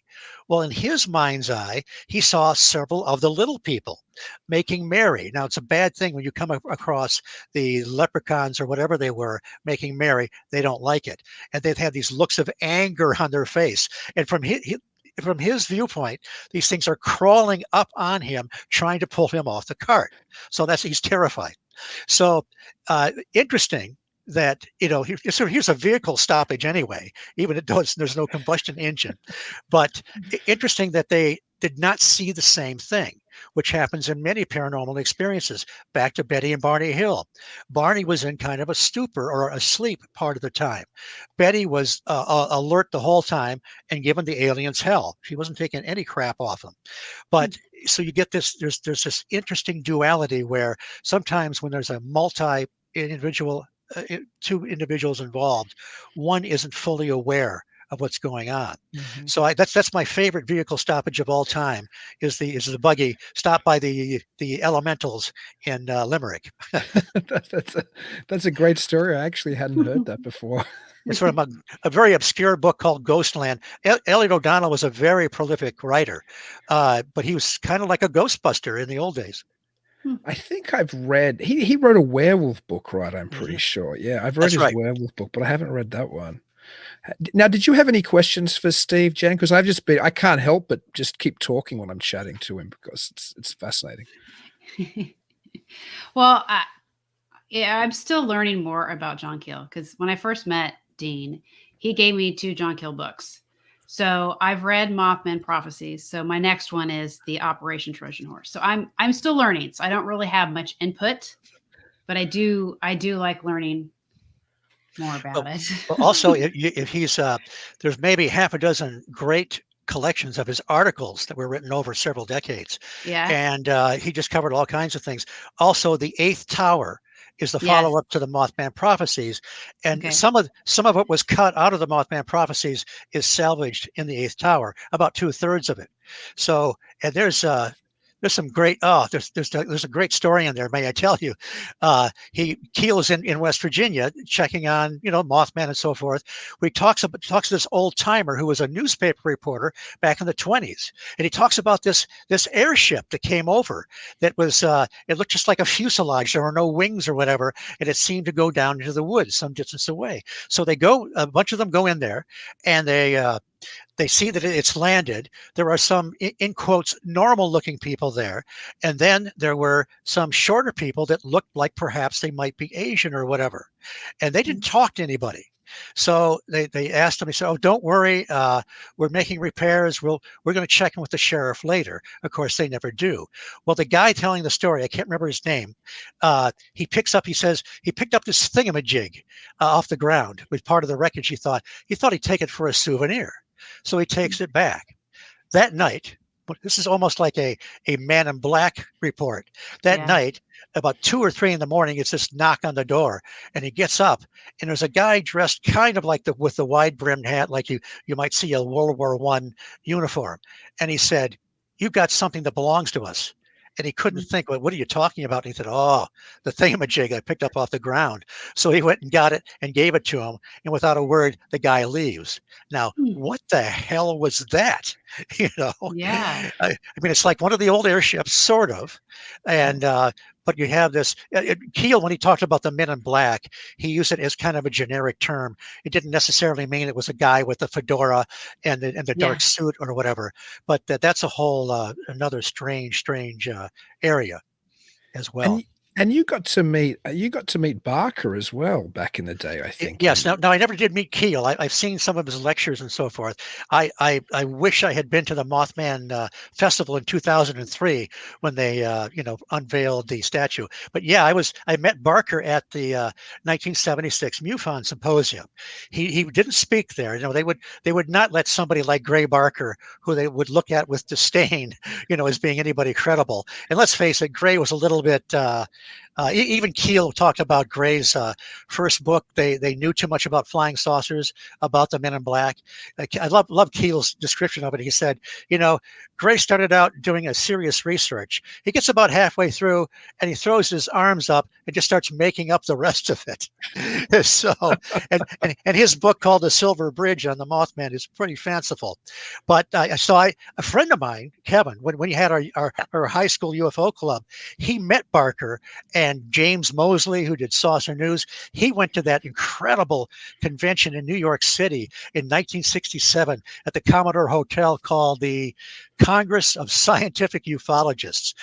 Well, in his mind's eye, he saw several of the little people making merry. Now, it's a bad thing when you come across the leprechauns or whatever they were making merry. They don't like it. And they've had these looks of anger on their face. And from his viewpoint, these things are crawling up on him, trying to pull him off the cart. So he's terrified. So interesting that, here's a vehicle stoppage anyway, even though there's no combustion engine. But interesting that they did not see the same thing, which happens in many paranormal experiences. Back to Betty and Barney Hill. Barney was in kind of a stupor or asleep part of the time. Betty was alert the whole time and giving the aliens hell. She wasn't taking any crap off them. But so you get this, there's this interesting duality where sometimes when there's a two individuals involved, one isn't fully aware of what's going on. Mm-hmm. So that's my favorite vehicle stoppage of all time is the buggy stopped by the elementals in Limerick. That's a great story. I actually hadn't heard that before. It's from a very obscure book called Ghostland. Elliot O'Donnell was a very prolific writer, but he was kind of like a Ghostbuster in the old days. I think I've read, he wrote a werewolf book, right? I'm pretty sure. Yeah, I've read his werewolf book, but I haven't read that one. Now, did you have any questions for Steve, Jen? Because I can't help but just keep talking when I'm chatting to him because it's fascinating. Well, Yeah, I'm still learning more about John Keel because when I first met Dean, he gave me 2 John Keel books. So I've read Mothman Prophecies. So my next one is the Operation Trojan Horse. So I'm still learning. So I don't really have much input, but I do like learning more about it. But also, if he's there's maybe half a dozen great collections of his articles that were written over several decades, Yeah. and he just covered all kinds of things. Also, the Eighth Tower is the Yes. follow-up to the Mothman Prophecies, and Okay. some of what was cut out of the Mothman Prophecies is salvaged in the Eighth Tower, about 2/3 of it. So, and there's some great there's a great story in there, may I tell you. Keel's in West Virginia checking on Mothman and so forth. He talks to this old timer who was a newspaper reporter back in the 20s, and he talks about this airship that came over that was it looked just like a fuselage. There were no wings or whatever, and it seemed to go down into the woods some distance away. So a bunch of them go in there, and they see that it's landed. There are some, in quotes, normal looking people there. And then there were some shorter people that looked like perhaps they might be Asian or whatever. And they didn't talk to anybody. So they asked him, he said, "Oh, don't worry. We're making repairs. We're going to check in with the sheriff later." Of course, they never do. Well, the guy telling the story, I can't remember his name. He says he picked up this thingamajig off the ground with part of the wreckage. He thought he'd take it for a souvenir. So he takes it back. That night, this is almost like a Man in Black report. That night, about 2 or 3 in the morning, it's this knock on the door, and he gets up, and there's a guy dressed kind of like with the wide brimmed hat, like you might see a World War I uniform. And he said, "You've got something that belongs to us." And he couldn't think, "What are you talking about?" And he said, "Oh, the thingamajig I picked up off the ground." So he went and got it and gave it to him. And without a word, the guy leaves. Now, what the hell was that? Yeah. I mean, it's like one of the old airships, sort of. And, but you have this Keel, when he talked about the Men in Black, he used it as kind of a generic term. It didn't necessarily mean it was a guy with a fedora and the dark suit or whatever. But that's a whole another strange area as well. And you got to meet Barker as well back in the day, I think. Yes. Now I never did meet Keel. I've seen some of his lectures and so forth. I wish I had been to the Mothman festival in 2003 when they unveiled the statue. But yeah, I met Barker at the 1976 MUFON symposium. He didn't speak there. They would not let somebody like Gray Barker, who they would look at with disdain, as being anybody credible. And let's face it, Gray was a little bit. Even Keel talked about Gray's first book. They knew too much about flying saucers, about the Men in Black. I love Keel's description of it. He said, Gray started out doing a serious research. He gets about halfway through and he throws his arms up and just starts making up the rest of it. So, and his book called The Silver Bridge on the Mothman is pretty fanciful. But a friend of mine, Kevin, when we had our high school UFO club, he met Barker and James Mosley, who did Saucer News. He went to that incredible convention in New York City in 1967 at the Commodore Hotel called the Congress of Scientific Ufologists.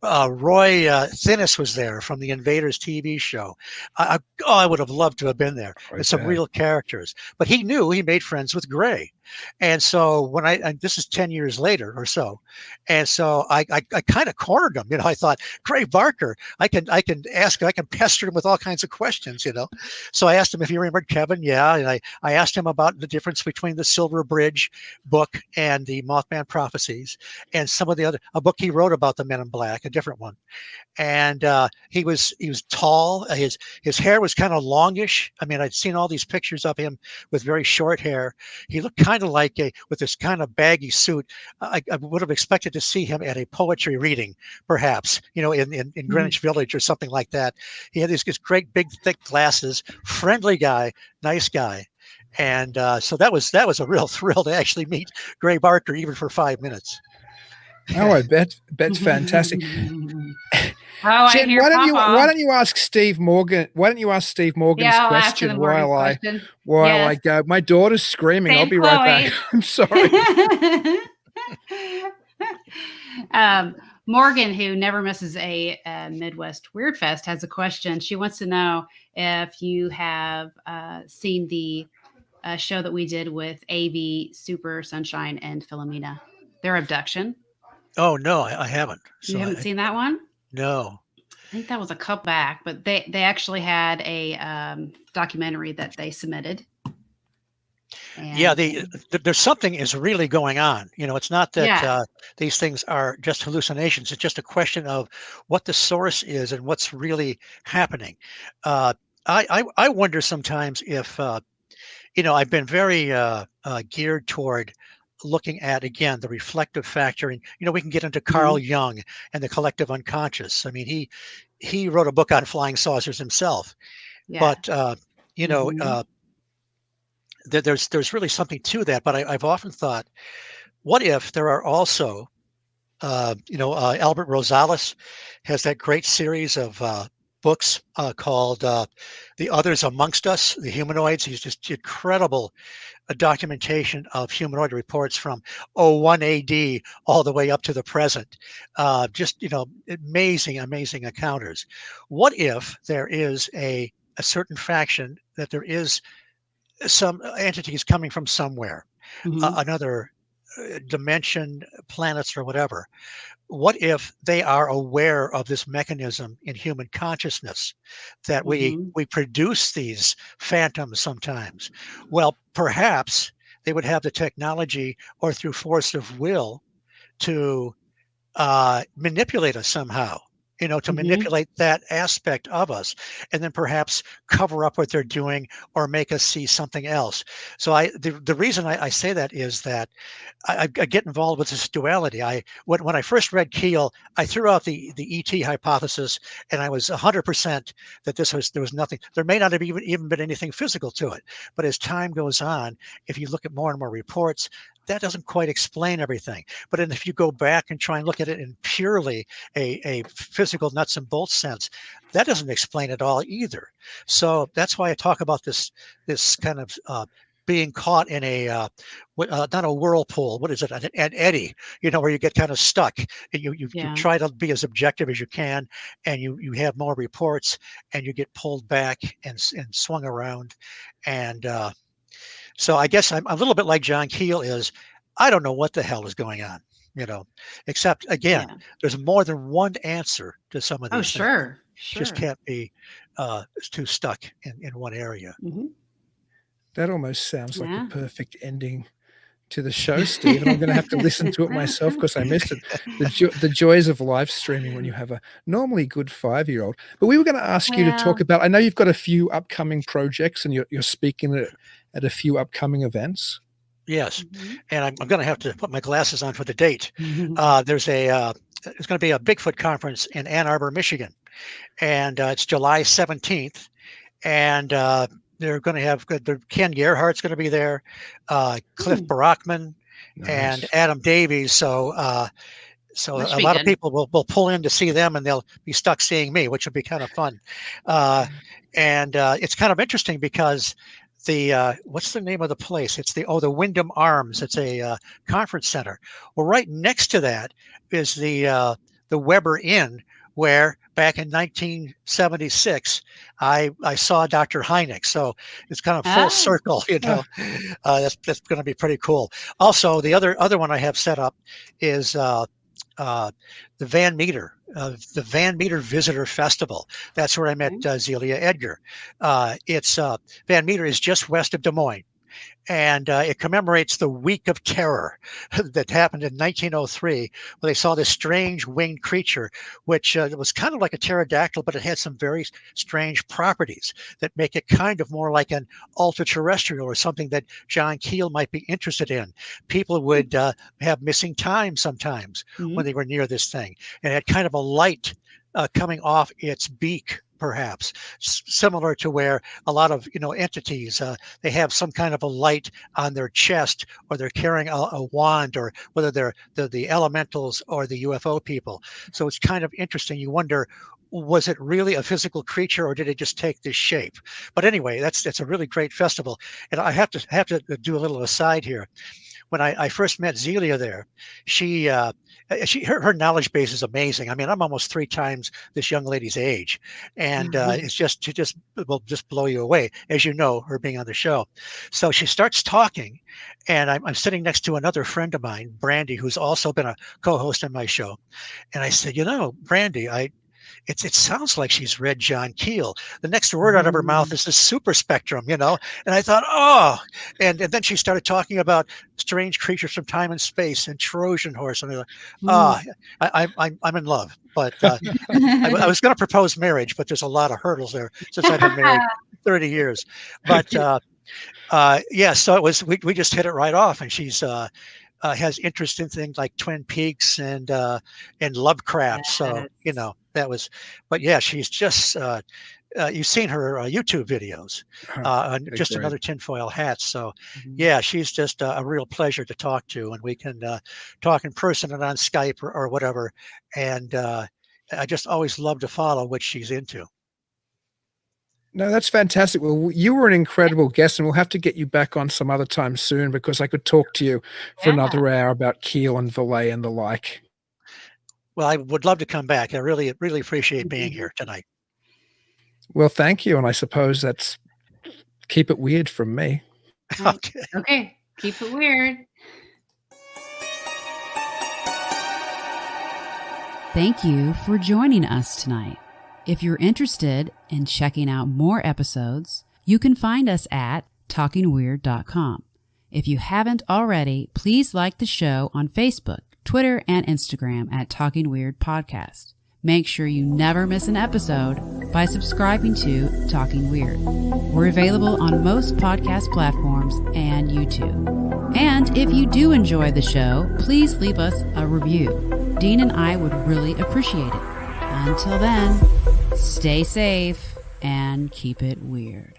Roy Thinnis was there from the Invaders TV show. I would have loved to have been there. There's some real characters. But he made friends with Gray. And so this is 10 years later or so. And so I kind of cornered him. I thought, Gray Barker, I can pester him with all kinds of questions, So I asked him if he remembered Kevin. Yeah. And I asked him about the difference between the Silver Bridge book and the Mothman Prophecies and some of a book he wrote about the Men in Black, a different one. And he was tall. His hair was kind of longish. I mean, I'd seen all these pictures of him with very short hair. He looked kind of like with this kind of baggy suit. I would have expected to see him at a poetry reading, perhaps, in Greenwich Village or something like that. He had these great big thick glasses, friendly guy, nice guy. And so that was a real thrill to actually meet Gray Barker, even for 5 minutes. Oh, I bet's fantastic. Jen, why don't you ask Steve Morgan? Why don't you ask Steve Morgan's question while I go? My daughter's screaming. I'll be right back. I'm sorry. Morgan, who never misses a Midwest Weird Fest, has a question. She wants to know if you have seen the show that we did with AV, Super Sunshine, and Philomena, their abduction. Oh no, I haven't. You So haven't seen that one? No. I think that was a couple back, but they actually had a documentary that they submitted. And, yeah, there's something is really going on. It's not that these things are just hallucinations. It's just a question of what the source is and what's really happening. I wonder sometimes if I've been very geared toward looking at, again, the reflective factor, and we can get into Carl Jung and the collective unconscious. I mean, he wrote a book on flying saucers himself, but there's really something to that. But I've often thought, what if there are also, Albert Rosales has that great series of books called The Others Amongst Us, the Humanoids. He's just incredible documentation of humanoid reports from 01 AD all the way up to the present. Just, amazing encounters. What if there is a certain faction that there is some entities coming from somewhere, another dimension, planets or whatever? What if they are aware of this mechanism in human consciousness, that we produce these phantoms sometimes? Well, perhaps they would have the technology, or through force of will, to manipulate us somehow, to manipulate that aspect of us, and then perhaps cover up what they're doing or make us see something else. So the reason I say that is that I get involved with this duality. When I first read Keel, I threw out the ET hypothesis, and I was 100% that there was nothing. There may not have even been anything physical to it. But as time goes on, if you look at more and more reports, that doesn't quite explain everything. But then if you go back and try and look at it in purely a physical nuts and bolts sense, that doesn't explain it all either. So that's why I talk about this kind of being caught in a not a whirlpool. What is it? An eddy, where you get kind of stuck. And you try to be as objective as you can, and you have more reports, and you get pulled back and swung around. And so I guess I'm a little bit like John Keel is. I don't know what the hell is going on, except, again, there's more than one answer to some of these things. Sure. Just can't be too stuck in one area. That almost sounds like the perfect ending to the show, Steve. And I'm going to have to listen to it myself because I missed it. The joys of live streaming when you have a normally good 5-year-old. But we were going to ask you to talk about, I know you've got a few upcoming projects and you're speaking at a few upcoming events. Yes. And I'm going to have to put my glasses on for the date. There's going to be a Bigfoot conference in Ann Arbor, Michigan. And it's July 17th. And they're going to have Ken Gerhardt's going to be there, Cliff Barackman, and Adam Davies. So a lot of people will pull in to see them, and they'll be stuck seeing me, which would be kind of fun. And it's kind of interesting because what's the name of the place? It's the Wyndham Arms. It's a conference center. Well, right next to that is the Weber Inn, where back in 1976, I saw Dr. Hynek. So it's kind of full circle, That's going to be pretty cool. Also, the other one I have set up is the Van Meter, the Van Meter Visitor Festival. That's where I met Zelia Edgar. Van Meter is just west of Des Moines. And it commemorates the Week of Terror that happened in 1903, where they saw this strange winged creature, which was kind of like a pterodactyl, but it had some very strange properties that make it kind of more like an ultra-terrestrial, or something that John Keel might be interested in. People would have missing time sometimes when they were near this thing, and it had kind of a light coming off its beak, perhaps similar to where a lot of entities they have some kind of a light on their chest, or they're carrying a wand, or whether they're the elementals or the UFO people. So it's kind of interesting. You wonder, was it really a physical creature, or did it just take this shape? But anyway, that's a really great festival. And I have to do a little aside here. when I first met Zelia there, her knowledge base is amazing. I mean, I'm almost 3 times this young lady's age, and she just will just blow you away, as you know, her being on the show. So she starts talking, and I'm sitting next to another friend of mine, Brandy, who's also been a co-host on my show, and I said, Brandy, it sounds like she's read John Keel. The next word out of her mouth is the super spectrum, and I thought, oh, and then she started talking about strange creatures from time and space and Trojan horse. And I'm in love, but I was going to propose marriage, but there's a lot of hurdles there since I've been married 30 years. But so it was, we just hit it right off, and she's, has interest in things like Twin Peaks and Lovecraft. Yes. So, that was, but yeah, she's just, you've seen her YouTube videos, just great. Another tinfoil hat. So yeah, she's just a real pleasure to talk to, and we can talk in person and on Skype or whatever. And I just always love to follow what she's into. No, that's fantastic. Well, you were an incredible guest, and we'll have to get you back on some other time soon, because I could talk to you for another hour about Keel and Vallee and the like. Well, I would love to come back. I really, really appreciate being here tonight. Well, thank you. And I suppose that's keep it weird from me. Okay. Keep it weird. Thank you for joining us tonight. If you're interested in checking out more episodes, you can find us at talkingweird.com. If you haven't already, please like the show on Facebook, Twitter, and Instagram at Talking Weird Podcast. Make sure you never miss an episode by subscribing to Talking Weird. We're available on most podcast platforms and YouTube. And if you do enjoy the show, please leave us a review. Dean and I would really appreciate it. Until then, stay safe and keep it weird.